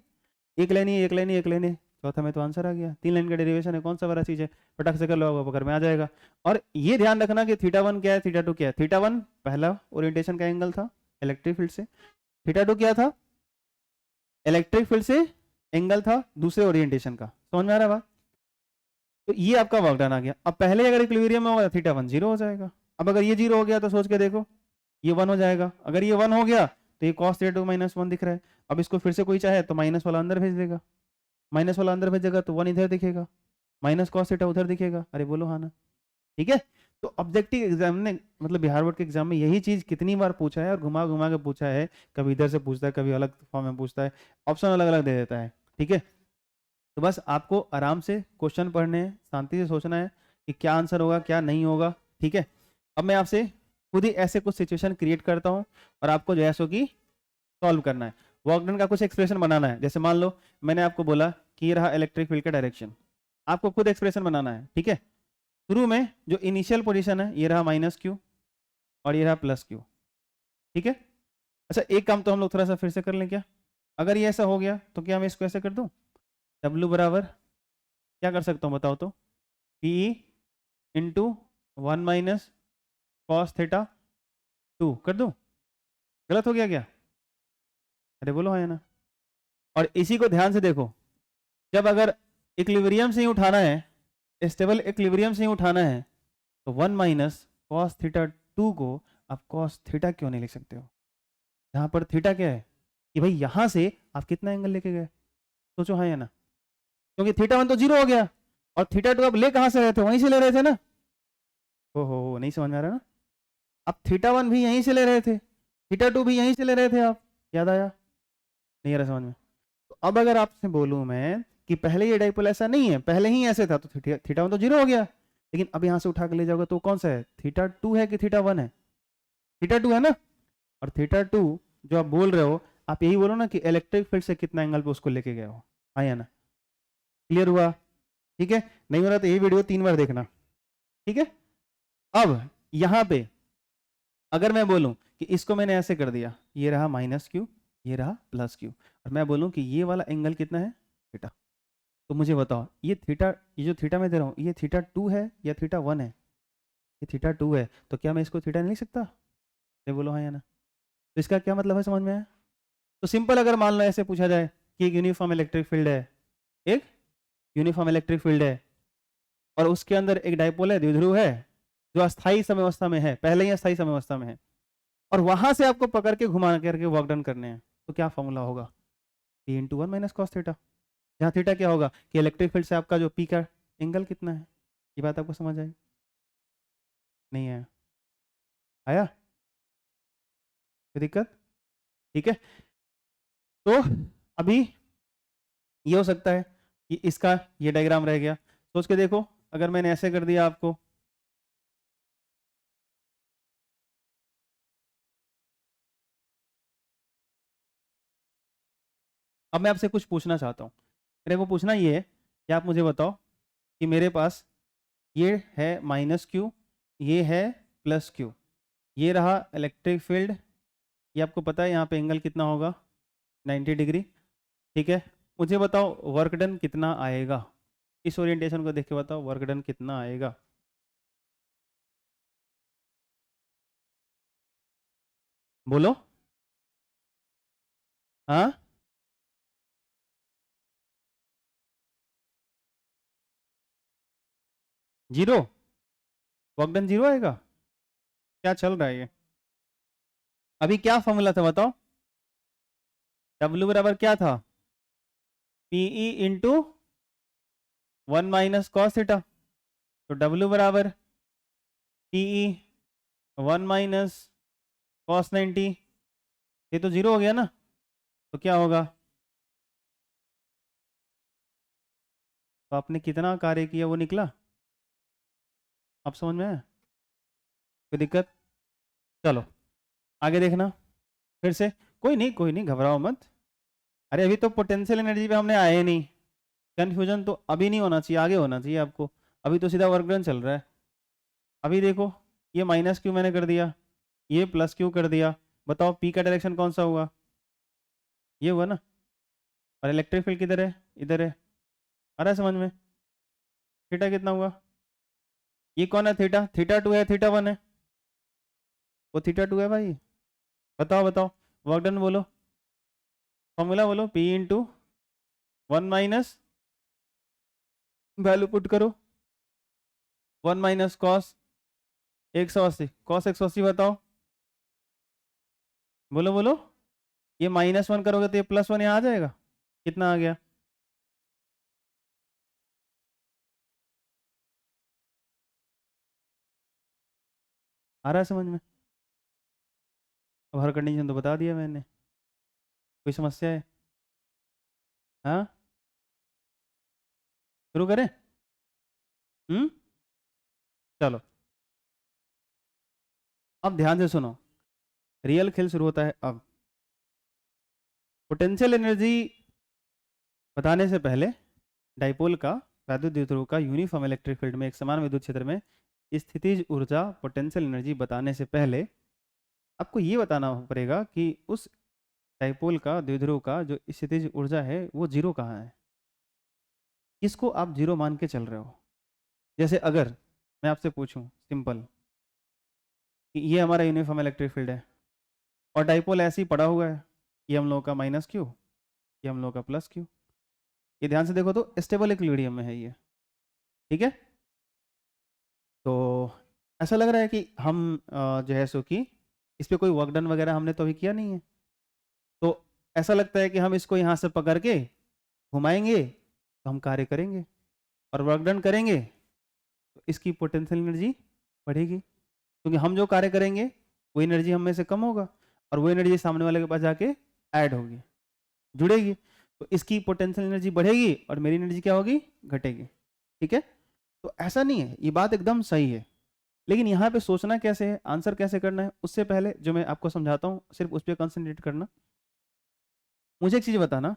एक लाइन ही, एक लाइन ही, एक लाइन ही, चौथा में तो आंसर आ गया। 3 लाइन का डेरिवेशन है, कौन सा बड़ा चीज है, फटाक से कर लो, पकड़ में आ जाएगा। और ये ध्यान रखना कि थीटा वन क्या है, थीटा टू क्या है। थीटा वन पहला ओरिएंटेशन का एंगल था इलेक्ट्रिक फील्ड से, थीटा टू क्या था? इलेक्ट्रिक फील्ड से एंगल था दूसरे ओरिएंटेशन का। समझ में आ रहा है बात? तो ये आपका वर्क डन आ गया। अब पहले अगर इक्विलिब्रियम में होगा, थीटा वन 0 हो जाएगा। अब अगर ये 0 हो गया, तो सोच के देखो, ये 1 हो जाएगा। अगर ये 1 हो गया, तो ये cos थीटा टू माइनस 1 दिख रहा है। अब इसको फिर से कोई चाहे तो माइनस वाला अंदर भेज देगा, माइनस वाला अंदर भेजेगा तो 1 इधर दिखेगा, माइनस कॉस थीटा उधर दिखेगा। अरे बोलो हाँ ना? ठीक है? तो ऑब्जेक्टिव एग्जाम ने, मतलब बिहार बोर्ड के एग्जाम में यही चीज कितनी बार पूछा है, और घुमा घुमा के पूछा है, कभी इधर से पूछता है, कभी अलग फॉर्म में पूछता है, ऑप्शन अलग अलग दे देता है। ठीक है? तो बस आपको आराम से क्वेश्चन पढ़ने हैं, शांति से सोचना है कि क्या आंसर होगा, क्या नहीं होगा। ठीक है? अब मैं आपसे खुद ही ऐसे कुछ सिचुएशन क्रिएट करता हूँ, और आपको जो है सो कि सॉल्व करना है, वर्क डन का कुछ एक्सप्रेशन बनाना है। जैसे मान लो मैंने आपको बोला कि ये रहा इलेक्ट्रिक फील्ड का डायरेक्शन, आपको खुद एक्सप्रेशन बनाना है। ठीक है? शुरू में जो इनिशियल पोजीशन है, ये रहा माइनस क्यू और ये रहा प्लस क्यू। ठीक है? अच्छा एक काम तो हम लोग थोड़ा सा फिर से कर लें क्या? अगर ये ऐसा हो गया, तो क्या मैं इसको ऐसे कर दूं? W बराबर क्या कर सकता हूँ बताओ तो? P into 1 minus cos theta 2 कर दूं? गलत हो गया क्या? अरे बोलो हाँ या ना? और इसी को ध्यान से देखो, जब अगर इक्विलिब्रियम से ही उठाना है, स्टेबल इक्विलिब्रियम से ही उठाना है, तो 1 माइनस कॉस थीटा 2 को आप कॉस थीटा क्यों नहीं लिख सकते हो? यहाँ पर थीटा क्या है कि भाई यहाँ से आप कितना एंगल लेके गए? सोचो हाँ या ना? क्योंकि थीटा 1 तो 0 हो गया, और थीटा 2 आप ले कहाँ से रहे थे? वहीं से ले रहे थे ना? हो नहीं समझ में आ रहा ना? आप थीटा 1 भी यहीं से ले रहे थे, थीटा 2 भी यहीं से ले रहे थे आप, याद आया? नहीं आ रहा समझ में? तो अब अगर आपसे बोलूं मैं कि पहले ये डाइपोल ऐसा नहीं है, पहले ही ऐसे था, तो थीटा 1 तो 0 हो गया, लेकिन अब यहाँ से उठा के ले जाओगे तो कौन सा है? थीटा 2 है कि थीटा 1 है? थीटा 2 है ना? और थीटा 2 जो आप बोल रहे हो, आप यही बोलो ना कि इलेक्ट्रिक फील्ड से कितना एंगल पे उसको लेके गए हो। हाँ या ना? क्लियर हुआ? ठीक है? नहीं हो रहा तो ये वीडियो 3 बार देखना। ठीक है? अब यहाँ पे अगर मैं बोलूं कि इसको मैंने ऐसे कर दिया, ये रहा माइनस क्यू, ये रहा प्लस क्यू, और मैं बोलूँ कि ये वाला एंगल कितना है, थीटा। तो मुझे बताओ ये थीटा, ये जो थीटा मैं दे रहा हूँ, ये थीटा 2 है या थीटा 1 है? ये थीटा 2 है, तो क्या मैं इसको थीटा नहीं लिख सकता? ये बोलो हाँ या ना। तो इसका क्या मतलब है, समझ में आया? तो सिंपल, अगर मान लो ऐसे पूछा जाए कि एक यूनिफॉर्म इलेक्ट्रिक फील्ड है, एक यूनिफॉर्म इलेक्ट्रिक फील्ड है, और उसके अंदर एक डाइपोल है, द्विध्रुव है, जो अस्थायी समवस्था में है, पहले ही अस्थायी समवस्था में है, और वहां से आपको पकड़ के घुमा करके वर्क डन करने हैं, तो क्या फॉर्मूला होगा? P into 1 minus cos theta, जहाँ थीटा क्या होगा कि इलेक्ट्रिक फील्ड से आपका जो पी का एंगल कितना है। ये बात आपको समझ आई? नहीं आया? आया? कोई दिक्कत? ठीक है। तो अभी ये हो सकता है कि इसका ये डायग्राम रह गया, सोच के देखो, अगर मैंने ऐसे कर दिया आपको, अब मैं आपसे कुछ पूछना चाहता हूँ। मेरे को पूछना ये है कि आप मुझे बताओ कि मेरे पास ये है माइनस क्यू, ये है प्लस क्यू, ये रहा इलेक्ट्रिक फील्ड, ये आपको पता है यहाँ पे एंगल कितना होगा, 90 डिग्री। ठीक है, मुझे बताओ वर्क डन कितना आएगा, इस ओरिएंटेशन को देख के बताओ वर्क डन कितना आएगा। बोलो। हाँ, जीरो? वर्क डन जीरो आएगा? क्या चल रहा है ये? अभी क्या फॉर्मूला था बताओ? W बराबर क्या था? PE into 1 minus cos theta. तो W बराबर PE 1 माइनस कॉस 90, ये तो जीरो हो गया ना, तो क्या होगा? तो आपने कितना कार्य किया वो निकला, आप समझ में आया? कोई दिक्कत? चलो आगे देखना फिर से। कोई नहीं कोई नहीं, घबराओ मत। अरे अभी तो पोटेंशियल एनर्जी पे हमने आए नहीं, कंफ्यूजन तो अभी नहीं होना चाहिए, आगे होना चाहिए आपको। अभी तो सीधा वर्क डन चल रहा है। अभी देखो, ये माइनस क्यू मैंने कर दिया, ये प्लस क्यू कर दिया, बताओ पी का डायरेक्शन कौन सा हुआ? ये हुआ ना। और इलेक्ट्रिक फील्ड किधर है? इधर है। आ रहा है समझ में? थीटा कितना हुआ? ये कौन है थीटा? थीटा 2 है, थीटा 1 है? वो थीटा 2 है भाई। बताओ बताओ, वर्क डन बोलो, फॉर्मूला बोलो, P into 1 minus, value put करो, 1 माइनस कॉस 180, कॉस 180 बताओ, बोलो बोलो। ये -1 करोगे तो ये +1 यहाँ आ जाएगा, कितना आ गया? आ रहा है समझ में? अब हर कंडीशन तो बता दिया मैंने, कोई समस्या है? हाँ, शुरू करें? चलो अब ध्यान से सुनो, रियल खेल शुरू होता है अब। पोटेंशियल एनर्जी बताने से पहले डाइपोल का, वैद्युत द्विध्रुव का यूनिफॉर्म इलेक्ट्रिक फील्ड में एक समान विद्युत क्षेत्र में स्थितिज ऊर्जा पोटेंशियल एनर्जी बताने से पहले आपको ये बताना पड़ेगा कि उस डाइपोल का, द्विध्रुव का जो स्थितिज ऊर्जा है वो जीरो कहाँ है, किसको आप जीरो मान के चल रहे हो। जैसे अगर मैं आपसे पूछूं सिंपल कि ये हमारा यूनिफॉर्म इलेक्ट्रिक फील्ड है और डाइपोल ऐसे ही पड़ा हुआ है, ये हम लोगों का माइनस क्यू, ये हम लोगों का प्लस क्यू, ये ध्यान से देखो तो स्टेबल इक्विलिब्रियम में है ये। ठीक है, तो ऐसा लग रहा है कि हम जो है सो कि इस पर कोई वर्क डन वगैरह हमने तो अभी किया नहीं है, तो ऐसा लगता है कि हम इसको यहाँ से पकड़ के घुमाएंगे तो हम कार्य करेंगे और वर्क डन करेंगे तो इसकी पोटेंशियल एनर्जी बढ़ेगी, क्योंकि हम जो कार्य करेंगे वो एनर्जी हम में से कम होगा और वो एनर्जी सामने वाले के पास जाके ऐड होगी, जुड़ेगी, तो इसकी पोटेंशियल एनर्जी बढ़ेगी और मेरी एनर्जी क्या होगी, घटेगी। ठीक है, तो ऐसा नहीं है, ये बात एकदम सही है, लेकिन यहाँ पे सोचना कैसे है, आंसर कैसे करना है, उससे पहले जो मैं आपको समझाता हूँ सिर्फ उस पर कंसंट्रेट करना। मुझे एक चीज बताना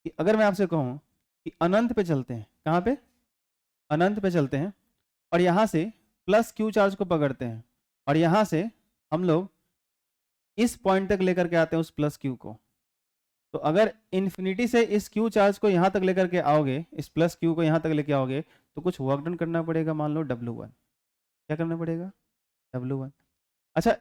कि अगर मैं आपसे कहूँ कि अनंत पे चलते हैं, कहाँ पे? अनंत पे चलते हैं और यहाँ से प्लस क्यू चार्ज को पकड़ते हैं और यहाँ से हम लोग इस पॉइंट तक लेकर के आते हैं उस प्लस क्यू को, तो अगर इन्फिनिटी से इस क्यू चार्ज को यहाँ तक लेकर के आओगे, इस प्लस क्यू को यहाँ तक लेके आओगे, तो कुछ वर्क डन करना पड़ेगा, मान लो W1। क्या करना पड़ेगा? W1। अच्छा,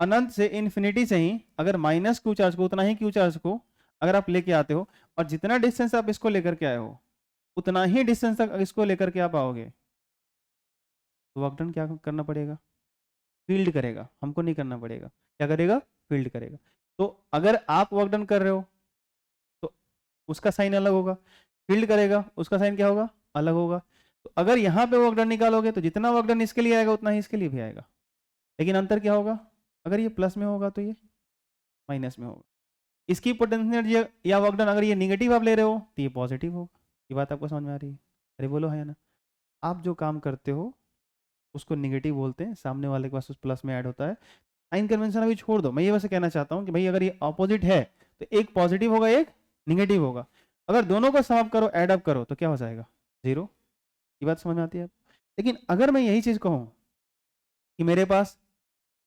अनंत से इन्फिनिटी से ही अगर माइनस क्यू चार्ज को, उतना ही क्यू चार्ज को अगर आप लेके आते हो, और जितना डिस्टेंस आप इसको लेकर के आए हो उतना ही डिस्टेंस तक इसको लेकर के आप आओगे, तो वर्क डन क्या करना पड़ेगा? फील्ड करेगा, हमको नहीं करना पड़ेगा। क्या करेगा? फील्ड करेगा। तो अगर आप वर्क डन कर रहे हो तो उसका साइन अलग होगा, फील्ड करेगा उसका साइन क्या होगा? अलग होगा। तो अगर यहाँ पे वर्क डन निकालोगे तो जितना वर्क डन इसके लिए आएगा उतना ही इसके लिए भी आएगा, लेकिन अंतर क्या होगा? अगर ये प्लस में होगा तो ये माइनस में होगा। इसकी पोटेंशियल एनर्जी या वर्क डन अगर ये निगेटिव आप ले रहे हो तो ये पॉजिटिव होगा। ये बात आपको समझ में आ रही है? अरे बोलो है ना। आप जो काम करते हो उसको निगेटिव बोलते हैं, सामने वाले के पास उस प्लस में ऐड होता है। साइन कन्वेंशन अभी छोड़ दो, मैं ये वैसे कहना चाहता हूँ कि भाई अगर ये ऑपोजिट है तो एक पॉजिटिव होगा एक निगेटिव होगा, अगर दोनों को सम अप करो, ऐड अप करो तो क्या हो जाएगा? 0। ये बात समझ में आती है? लेकिन अगर मैं यही चीज कहूँ कि मेरे पास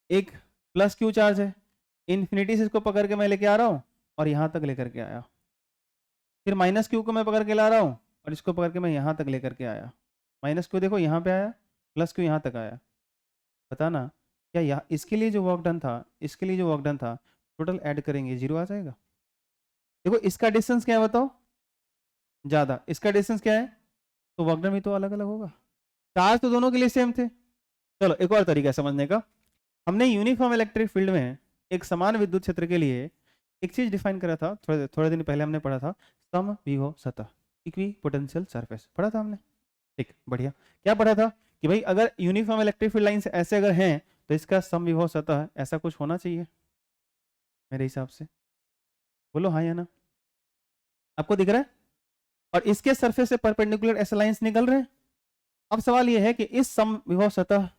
एक प्लस क्यू चार्ज है, इन्फिनिटी से इसको पकड़ के मैं लेके आ रहा हूँ और यहाँ तक लेकर के आया, फिर माइनस क्यू को मैं पकड़ के ला रहा हूँ और इसको पकड़ के मैं यहाँ तक लेकर के आया, माइनस क्यू देखो यहाँ पे आया, प्लस क्यू यहाँ तक आया, बताना क्या यहाँ इसके लिए जो वर्क डन था, इसके लिए जो वर्क डन था, टोटल ऐड करेंगे 0 आ जाएगा? देखो इसका डिस्टेंस क्या है बताओ? ज़्यादा। इसका डिस्टेंस क्या है? तो वर्क डन भी तो अलग अलग होगा। चार्ज तो दोनों के लिए सेम थे। चलो एक और तरीका है समझने का। हमने यूनिफॉर्म इलेक्ट्रिक फील्ड में एक समान विद्युत क्षेत्र के लिए एक चीज डिफाइन करा था, थोड़े दिन पहले हमने पढ़ा था, सम विभव सतह, इक्वी पोटेंशियल सरफेस पढ़ा था हमने। ठीक, बढ़िया। क्या पढ़ा था? कि भाई अगर यूनिफॉर्म इलेक्ट्रिक फील्ड लाइन ऐसे अगर हैं तो इसका सम विभव सतह ऐसा कुछ होना चाहिए मेरे हिसाब से। बोलो हाँ या ना। आपको दिख रहा है? और इसके सरफेस से परपेंडिकुलर ऐसे लाइंस निकल रहे हैं। अब सवाल यह है कि इस सम विभव सतह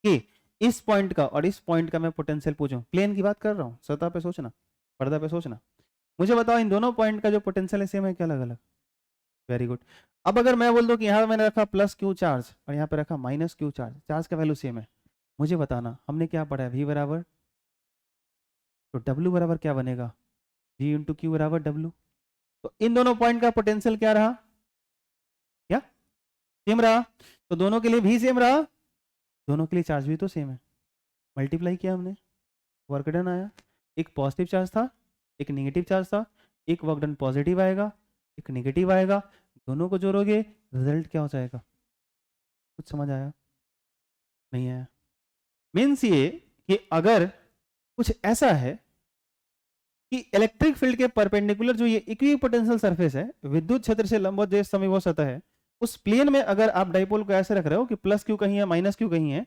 के इस पॉइंट का और इस पॉइंट का मैं पोटेंशियल पूछूं, प्लेन की बात कर रहा हूं, सतह पे सोचना, पर्दा पे सोचना, मुझे बताओ इन दोनों पॉइंट का जो पोटेंशियल है सेम है क्या अलग अलग? Very good. अब अगर मैं बोल दूं कि यहाँ मैंने रखा प्लस क्यू चार्ज और यहाँ पे रखा माइनस क्यू चार्ज, चार्ज का वैल्यू सेम है, मुझे बताना हमने क्या पढ़ा है? V बराबर, तो W बराबर क्या बनेगा? G इंटू क्यू बराबर W। तो इन दोनों पॉइंट का पोटेंशियल क्या रहा? क्या सेम रहा? तो दोनों के लिए भी सेम रहा, दोनों के लिए चार्ज भी तो सेम है, मल्टीप्लाई किया हमने, वर्क डन आया। एक पॉजिटिव चार्ज था, एक नेगेटिव चार्ज था, एक वर्क डन पॉजिटिव आएगा, एक नेगेटिव आएगा, दोनों को जोड़ोगे रिजल्ट क्या हो जाएगा? कुछ समझ आया? नहीं आया? मीन्स ये कि अगर कुछ ऐसा है कि इलेक्ट्रिक फील्ड के परपेंडिकुलर जो ये इक्विपोटेंशियल सरफेस है, विद्युत क्षेत्र से लंबवत जो समविभव सतह है, उस प्लेन में अगर आप डाइपोल को ऐसे रख रहे हो कि प्लस क्यू कहीं है माइनस क्यू कहीं है,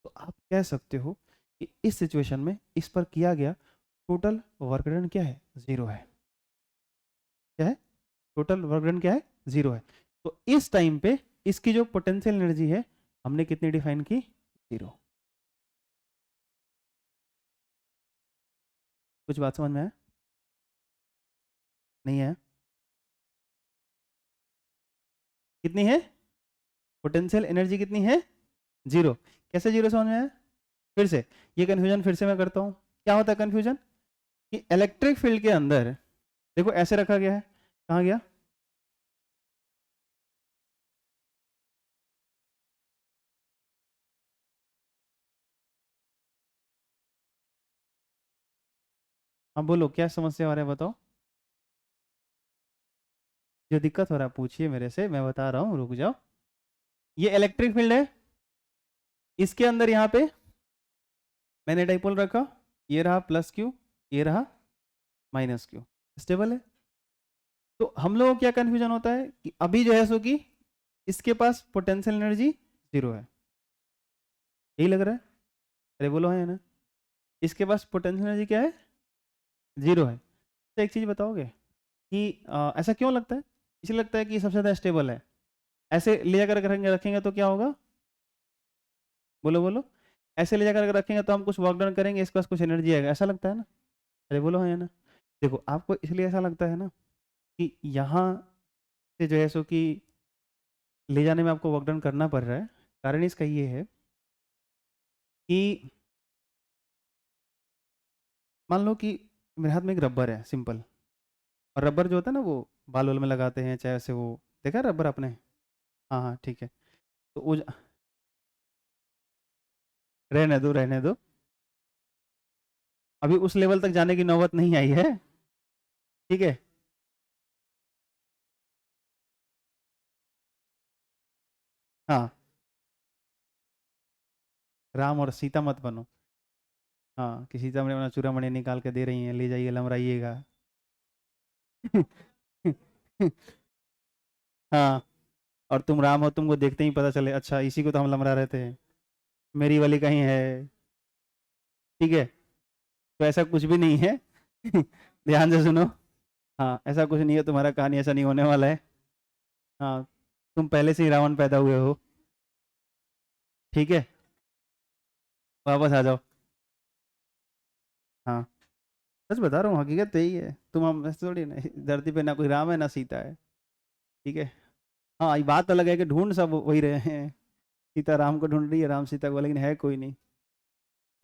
तो आप कह सकते हो कि इस सिचुएशन में इस पर किया गया टोटल वर्क डन क्या है? 0 है। क्या है? टोटल वर्क डन क्या है? 0 है। तो इस टाइम पे इसकी जो पोटेंशियल एनर्जी है हमने कितनी डिफाइन की? 0। कुछ बात समझ में आया? नहीं है? कितनी है पोटेंशियल एनर्जी? कितनी है? 0। कैसे 0 समझ में आया? फिर से ये कंफ्यूजन फिर से मैं करता हूँ। क्या होता है कंफ्यूजन? कि इलेक्ट्रिक फील्ड के अंदर देखो ऐसे रखा गया है, कहाँ गया? हाँ बोलो क्या समस्या आ रहा है बताओ। जो दिक्कत हो रहा है पूछिए मेरे से, मैं बता रहा हूँ, रुक जाओ। ये इलेक्ट्रिक फील्ड है, इसके अंदर यहाँ पे मैंने डाइपोल रखा, ये रहा प्लस क्यू, ये रहा माइनस क्यू, स्टेबल है। तो हम लोगों को क्या कंफ्यूजन होता है कि अभी जो है सो कि इसके पास पोटेंशियल एनर्जी 0 है, यही लग रहा है? अरे बोलो है ना। इसके पास पोटेंशियल एनर्जी क्या है? 0 है। तो एक चीज बताओगे कि ऐसा क्यों लगता है? इसलिए लगता है कि सबसे ज़्यादा स्टेबल है, ऐसे ले जाकर रखेंगे रखेंगे तो क्या होगा? बोलो बोलो। ऐसे ले जाकर रखेंगे तो हम कुछ वर्क डन करेंगे, इसके पास कुछ एनर्जी आएगा, ऐसा लगता है ना? अरे बोलो है ना। देखो आपको इसलिए ऐसा लगता है ना कि यहाँ से जो है सो कि ले जाने में आपको वर्क डन करना पड़ रहा है। कारण इसका ये है कि मान लो कि मेरे हाथ में एक रबर है सिंपल, और रबर जो होता है ना वो बाल वाल में लगाते हैं, चाहे ऐसे वो देखा है रबर आपने? हाँ हाँ ठीक है। तो वो रहने दो रहने दो, अभी उस लेवल तक जाने की नौबत नहीं आई है, ठीक है। हाँ, राम और सीता मत बनो। हाँ, कि सीता मैंने अपना चूड़ामणि निकाल के दे रही हैं, ले जाइए लमराइएगा। हाँ, और तुम राम हो, तुमको देखते ही पता चले अच्छा इसी को तो हम लमरा रहे थे, मेरी वाली कहीं है, ठीक है। तो ऐसा कुछ भी नहीं है। ध्यान से सुनो। हाँ, ऐसा कुछ नहीं है, तुम्हारा कहानी ऐसा नहीं होने वाला है। हाँ, तुम पहले से ही रावण पैदा हुए हो, ठीक है। वापस आ जाओ। हाँ, सच बता रहा हूँ, हकीकत तो यही है, तुम हम ऐसे थोड़ी ना, धरती पे ना कोई राम है ना सीता है, ठीक है। हाँ, ये बात अलग है कि ढूंढ सब वही रहे हैं, सीता राम को ढूंढ रही है, राम सीता को, लेकिन है कोई नहीं।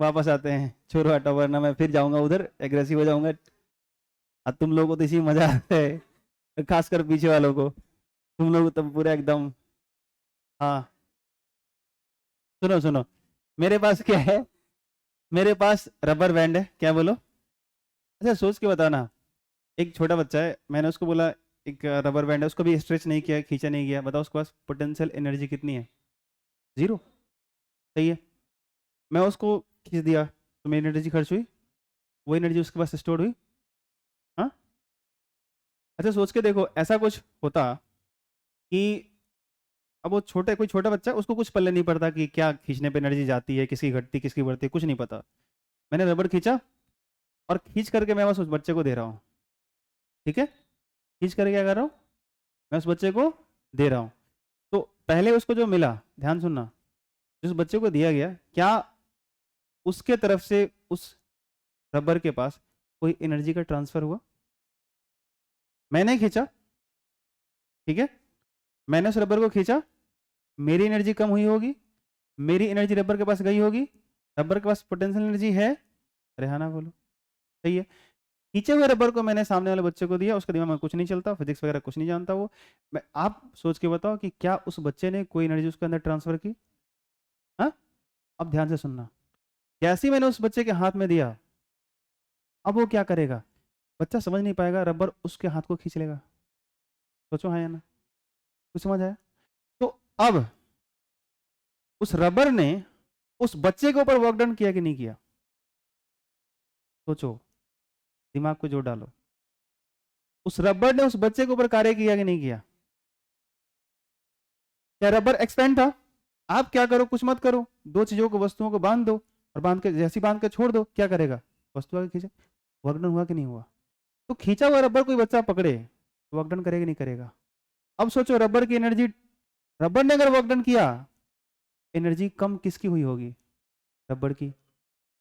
वापस आते हैं, छोड़ो हटो, वरना मैं फिर जाऊंगा उधर, एग्रेसिव हो जाऊंगा। अब तुम लोगों को तो इसी में मजा आता है, खासकर पीछे वालों को, तुम लोग तो पूरा एकदम। हाँ, सुनो सुनो, मेरे पास क्या है, मेरे पास रबर बैंड है, क्या बोलो? अच्छा सोच के बताना। एक छोटा बच्चा है, मैंने उसको बोला एक रबर बैंड है, उसको भी स्ट्रेच नहीं किया, खींचा नहीं गया, बताओ उसके पास पोटेंशियल एनर्जी कितनी है? जीरो। सही है। मैं उसको खींच दिया तो मेरी एनर्जी खर्च हुई, वो एनर्जी उसके पास स्टोर हुई। हाँ, अच्छा सोच के देखो, ऐसा कुछ होता कि अब वो छोटे, कोई छोटा बच्चा है, उसको कुछ पल्ले नहीं पड़ता कि क्या खींचने पे एनर्जी जाती है, किसकी घटती किसकी बढ़ती, कुछ नहीं पता। मैंने रबड़ खींचा, और खींच करके मैं बस उस बच्चे को दे रहा हूँ, ठीक है। खींच करके क्या कर रहा हूँ, मैं उस बच्चे को दे रहा हूँ। तो पहले उसको जो मिला, ध्यान सुनना, जिस बच्चे को दिया गया, क्या उसके तरफ से उस रबर के पास कोई एनर्जी का ट्रांसफर हुआ? मैंने खींचा, ठीक है, मैंने उस रबर को खींचा, मेरी एनर्जी कम हुई होगी, मेरी एनर्जी रबर के पास गई होगी, रबर के पास पोटेंशियल एनर्जी है, रेहाना बोलो। सही है। खींचे हुए रबर को मैंने सामने वाले बच्चे को दिया, उसके दिमाग में कुछ नहीं चलता, फिजिक्स वगैरह कुछ नहीं जानता वो। आप सोच के बताओ कि क्या उस बच्चे ने कोई एनर्जी उसके अंदर ट्रांसफर की? हाँ, अब ध्यान से सुनना, जैसे ही मैंने उस बच्चे के हाथ में दिया, अब वो क्या करेगा? बच्चा समझ नहीं पाएगा, रबर उसके हाथ को खींच लेगा। सोचो हाँ या ना, कुछ समझ आया? तो अब उस रबर ने उस बच्चे के ऊपर वर्क डन किया कि नहीं किया? सोचो, दिमाग को जोड़ डालो, उस रबर ने उस बच्चे के ऊपर कार्य किया कि नहीं किया? क्या रबर एक्सपेंड था? आप क्या करो, कुछ मत करो, दो चीजों को, वस्तुओं को बांध दो, और बांध के जैसी बांध के छोड़ दो, क्या करेगा? वस्तु आगे खींचे, वर्कडन हुआ कि नहीं हुआ? तो खींचा हुआ रबर कोई बच्चा पकड़े, वर्कडन करेगा नहीं करेगा? अब सोचो, रबर की एनर्जी, रबर ने अगर वर्कडन किया, एनर्जी कम किसकी हुई होगी? रबर की।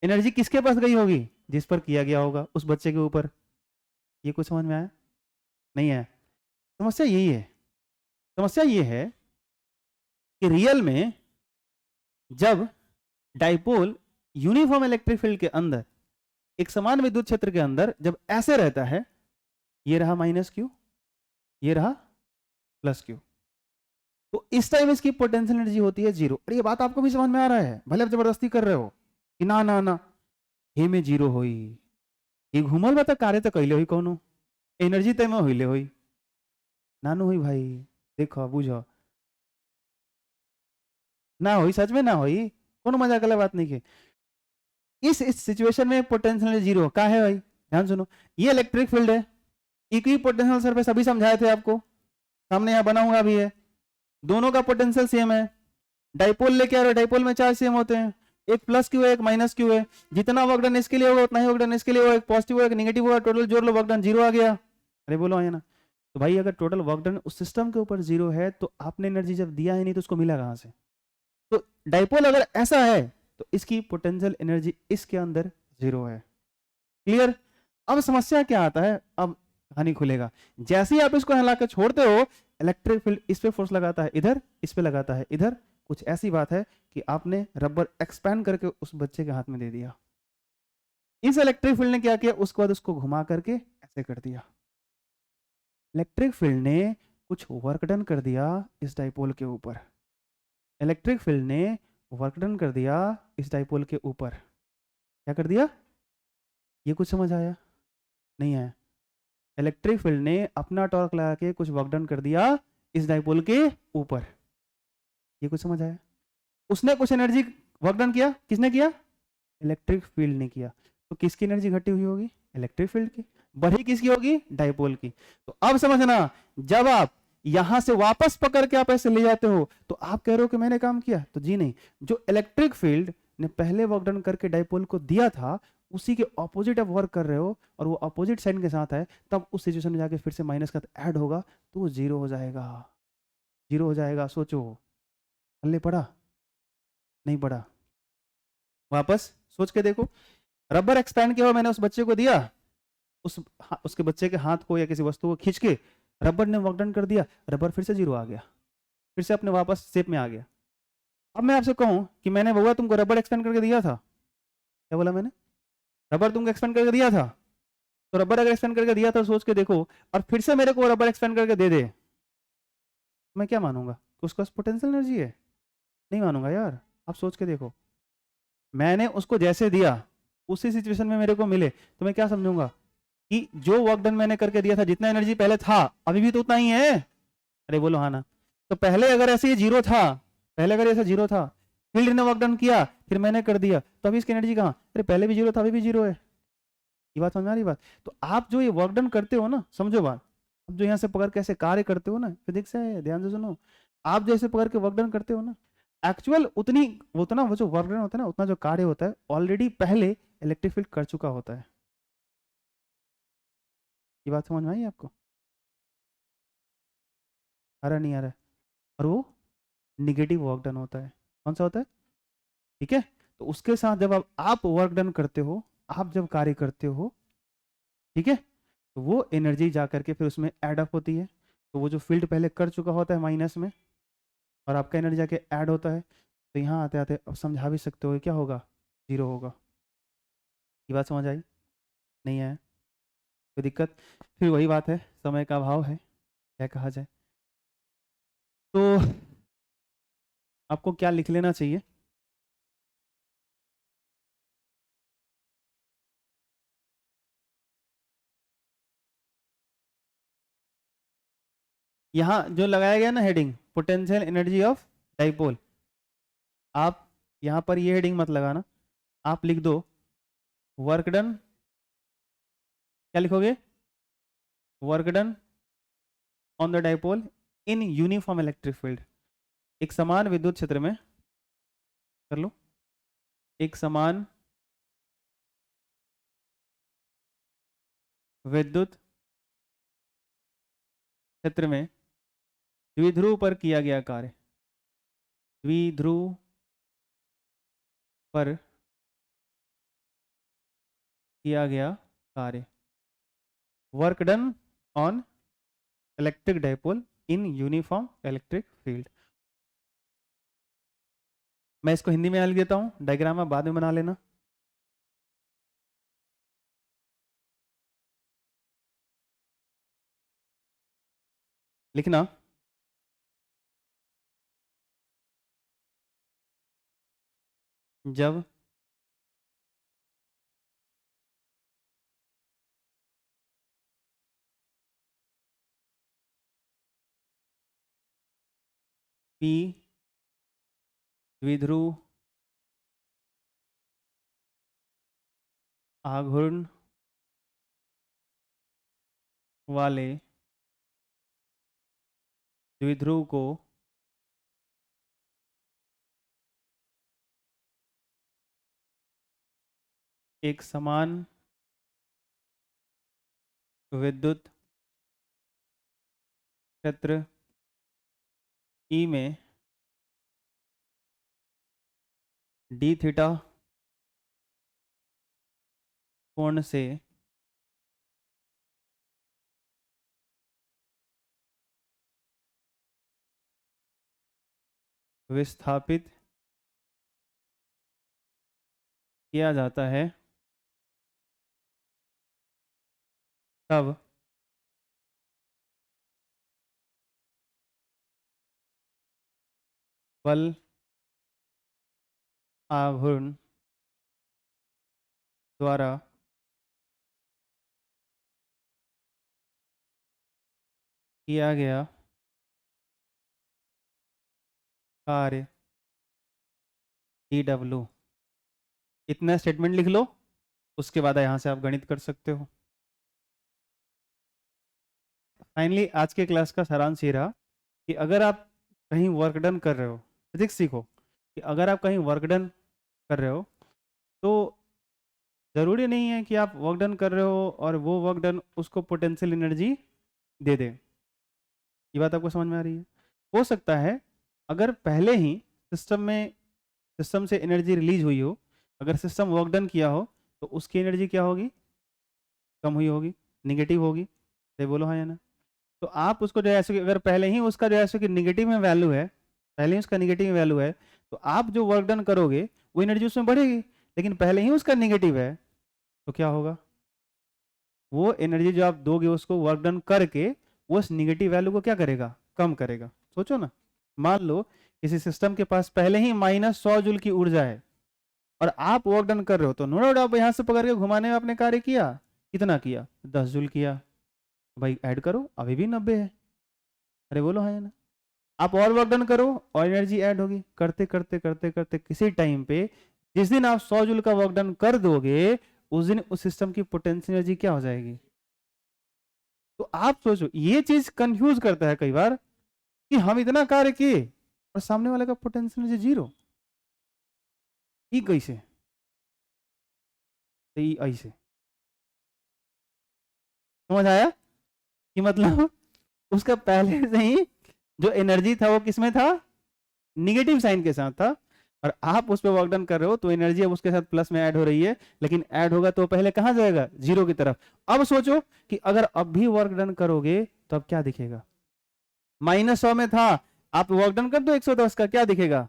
एनर्जी किसके पास गई होगी? जिस पर किया गया होगा, उस बच्चे के ऊपर। ये कुछ समझ में आया? नहीं है। समस्या यही है, समस्या ये है कि रियल में जब डाइपोल यूनिफॉर्म इलेक्ट्रिक फील्ड के अंदर, एक समान विद्युत क्षेत्र के अंदर जब ऐसे रहता है, ये रहा माइनस क्यू, ये रहा प्लस क्यू, तो इस टाइम इसकी पोटेंशियल एनर्जी होती है जीरो। और ये बात आपको भी समझ में आ रहा है, भले आप जबरदस्ती कर रहे हो कि ना ना ना, हे में जीरो होई, ये घूमल बता कार्य तो कैले हुई, कौनो एनर्जी तय में होइले हुई, नानू हुई भाई, देखो बुझो, ना हुई, सच में ना हुई, कोनो मजाक वाला बात नहीं के। इस सिचुएशन में पोटेंशियल जीरो का है भाई, ध्यान सुनो, ये इलेक्ट्रिक फील्ड है, इक्वी पोटेंशियल सरफेस अभी समझाए थे आपको, सामने यहाँ बना हुआ भी है, दोनों का पोटेंशियल सेम है। डाइपोल लेके आ रहे हो, डाइपोल में चार्ज सेम होते हैं, एक प्लस क्यू है एक माइनस क्यू है, जितना वर्क डन इसके लिए होगा उतना ही वर्क डन इसके लिए होगा, एक पॉजिटिव होगा एक नेगेटिव होगा, टोटल जोड़ लो, वर्क डन जीरो आ गया। अरे बोलो है ना? तो भाई अगर टोटल वर्क डन उस सिस्टम के ऊपर जीरो है, तो आपने एनर्जी जब दिया ही नहीं तो उसको मिला कहां से? तो डाइपोल अगर ऐसा है, तो इसकी पोटेंशियल एनर्जी इसके अंदर जीरो है। क्लियर? अब समस्या क्या आता है, अब कहानी खुलेगा। जैसे ही आप इसको हिला के छोड़ते हो, इलेक्ट्रिक फील्ड इस पे फोर्स लगाता है इधर, इस पे लगाता है इधर, कुछ ऐसी बात है कि आपने रबर एक्सपैंड करके उस बच्चे के हाथ में दे दिया। इस इलेक्ट्रिक फील्ड ने क्या किया, उसके बाद उसको घुमा करके ऐसे कर दिया। इलेक्ट्रिक फील्ड ने कुछ वर्क डन कर दिया इस डाइपोल के ऊपर। इलेक्ट्रिक फील्ड ने वर्क डन कर दिया इस डाइपोल के ऊपर। क्या कर दिया, ये कुछ समझ आया? नहीं आया? इलेक्ट्रिक फील्ड ने अपना टॉर्क लगा के कुछ वर्क डन कर दिया इस डाइपोल के ऊपर। ये कुछ समझ आया? उसने कुछ एनर्जी वर्क डन किया, किसने किया? इलेक्ट्रिक फील्ड ने किया। तो किसकी एनर्जी घटी हुई होगी? इलेक्ट्रिक फील्ड की। बढ़ी किसकी होगी? डाइपोल की। तो अब समझना, जब आप यहां से वापस पकड़ के आप ऐसे ले जाते हो तो आप कह रहे हो कि मैंने काम किया, तो जी नहीं। जो इलेक्ट्रिक फील्ड ने पहले वर्क डन करके डाइपोल को दिया था, उसी के ऑपोजिट आप वर्क कर रहे हो और वो ऑपोजिट साइन के साथ है, तब उस सिचुएशन में जाके फिर से माइनस का ऐड होगा तो वो जीरो हो जाएगा। जीरो हो जाएगा। सोचो, पल्ले पड़ा? नहीं पड़ा? वापस सोच के देखो। रबर एक्सपैंड किया हुआ मैंने उस बच्चे को दिया, उसके बच्चे के हाथ को या किसी वस्तु को खींच के रबर ने वर्क डन कर दिया, रबर फिर से जीरो आ गया, फिर से अपने वापस शेप में आ गया। अब मैं आपसे कहूं कि मैंने बउआ तुमको रबर एक्सपेंड करके दिया था, क्या बोला मैंने? रबर तुमको एक्सपेंड करके दिया था। तो रबर अगर एक्सपेंड करके दिया था, सोच के देखो, और फिर से मेरे को रबर एक्सपेंड करके दे दे, मैं क्या मानूंगा कि उसके पास पोटेंशियल एनर्जी है? नहीं मानूंगा यार। आप सोच के देखो, मैंने उसको जैसे दिया उसी सिचुएशन में मेरे को मिले, तो मैं क्या समझूंगा कि जो वर्क डन मैंने करके दिया था, जितना एनर्जी पहले था अभी भी तो उतना ही है। अरे बोलो हाँ ना? तो पहले अगर ऐसे ये जीरो था, पहले अगर ऐसा जीरो था, फील्ड ने वर्क डन किया, फिर मैंने कर दिया, तो अभी इसकी एनर्जी कहाँ? अरे पहले भी जीरो था, अभी भी जीरो है। ये बात समझ में आ रही बात? तो आप जो ये वर्क डन करते हो ना, समझो बात, आप जो यहाँ से पकड़ के ऐसे कार्य करते हो ना, फिजिक्स से ध्यान से सुनो, आप जैसे पकड़ के वर्क डन करते हो ना, एक्चुअल उतनी उतना वो जो वर्क डन होता है ना, उतना जो कार्य होता है ऑलरेडी पहले इलेक्ट्रिक फील्ड कर चुका होता है। ये बात समझ में आई आपको? आ रहा नहीं आ रहा है? और वो निगेटिव वर्क डन होता है। कौन सा होता है? ठीक है। तो उसके साथ जब आप वर्क डन करते हो, आप जब कार्य करते हो, ठीक है, तो वो एनर्जी जा करके फिर उसमें ऐड अप होती है। तो वो जो फील्ड पहले कर चुका होता है माइनस में, और आपका एनर्जी जाके ऐड होता है, तो यहाँ आते आते अब समझा भी सकते हो क्या होगा? जीरो होगा। ये बात समझ आई? नहीं आया? कोई दिक्कत? फिर वही बात है, समय का अभाव है, क्या कहा जाए। तो आपको क्या लिख लेना चाहिए? यहाँ जो लगाया गया ना heading, potential energy of dipole, आप यहाँ पर ये हेडिंग मत लगाना, आप लिख दो वर्क डन। क्या लिखोगे? Work done on the dipole in uniform electric field. एक समान विद्युत क्षेत्र में, कर लो, एक समान विद्युत क्षेत्र में द्विध्रुव पर किया गया कार्य, द्विध्रुव पर किया गया कार्य, work done on electric dipole in uniform electric field. मैं इसको हिंदी में लिख देता हूं, डायग्राम आप बाद में बना लेना। लिखना, जब पी द्विध्रुव आघूर्ण वाले द्विध्रुव को एक समान विद्युत क्षेत्र ई में डी थीटा कोण से विस्थापित किया जाता है, तब बल आघूर्ण द्वारा किया गया कार्य DW। इतना स्टेटमेंट लिख लो, उसके बाद यहाँ से आप गणित कर सकते हो। फाइनली आज के क्लास का सारांश ये रहा कि अगर आप कहीं वर्क डन कर रहे हो, फिजिक्स सीखो कि अगर आप कहीं वर्क डन कर रहे हो तो ज़रूरी नहीं है कि आप वर्क डन कर रहे हो और वो वर्क डन उसको पोटेंशियल एनर्जी दे दे। ये बात आपको समझ में आ रही है? हो सकता है अगर पहले ही सिस्टम से एनर्जी रिलीज हुई हो, अगर सिस्टम वर्क डन किया हो तो उसकी एनर्जी क्या होगी? कम हुई होगी, निगेटिव होगी। सही बोलो हाँ या ना? तो आप उसको जो है ऐसे कि अगर पहले ही उसका जो है ऐसे कि निगेटिव में वैल्यू है, पहले ही उसका निगेटिव में वैल्यू है, तो आप जो वर्क डन करोगे वो एनर्जी उसमें बढ़ेगी। लेकिन पहले ही उसका निगेटिव है तो क्या होगा? वो एनर्जी जो आप दोगे उसको वर्क डन करके वो उस निगेटिव वैल्यू को क्या करेगा? कम करेगा। सोचो ना, मान लो किसी सिस्टम के पास पहले ही -100 जूल की ऊर्जा है और आप वर्क डन कर रहे हो, तो नो डाउट आप यहाँ से पकड़ के घुमाने में आपने कार्य किया, कितना किया? 10 जूल किया। तो भाई ऐड करो, अभी भी 90 है। अरे बोलो हाँ या ना? आप और वर्क डन करो और एनर्जी ऐड होगी। करते करते करते करते किसी टाइम पे जिस दिन आप 100 जूल का वर्क डन कर दोगे उस दिन उस सिस्टम की पोटेंशियल एनर्जी क्या हो जाएगी? तो आप सोचो, ये चीज कंफ्यूज करता है कई बार कि हम इतना कार्य किए और सामने वाले का पोटेंशियल एनर्जी जीरो। ये कैसे? तो ये ऐसे समझ आया कि मतलब उसका पहले से ही जो एनर्जी था वो किसमें था? निगेटिव साइन के साथ था। और आप उस पर वर्क डन कर रहे हो तो एनर्जी अब उसके साथ प्लस में ऐड हो रही है, लेकिन ऐड होगा तो पहले कहां जाएगा? जीरो की तरफ। अब सोचो कि अगर अब भी वर्क डन करोगे तो अब क्या दिखेगा? -100 में था, आप वर्क डन कर दो 110 का, क्या दिखेगा?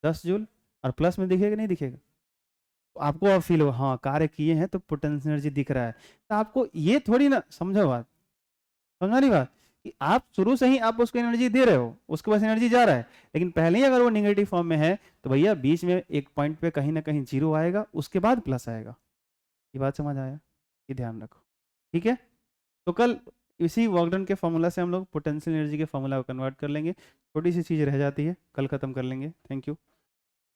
10 जूल। और प्लस में दिखेगा नहीं दिखेगा? तो आपको अब फील हो हाँ कार्य किए हैं तो पोटेंशियल एनर्जी दिख रहा है। तो आपको ये थोड़ी ना, समझो बात, समझ रही बात कि आप शुरू से ही आप उसको एनर्जी दे रहे हो, उसके पास एनर्जी जा रहा है, लेकिन पहले ही अगर वो नेगेटिव फॉर्म में है तो भैया बीच में एक पॉइंट पे कहीं ना कहीं जीरो आएगा, उसके बाद प्लस आएगा। ये बात समझ आया? ये ध्यान रखो, ठीक है? तो कल इसी वर्कडन के फॉर्मूला से हम लोग पोटेंशियल एनर्जी के फॉर्मूला को कन्वर्ट कर लेंगे। छोटी सी चीज़ रह जाती है, कल खत्म कर लेंगे। Thank you.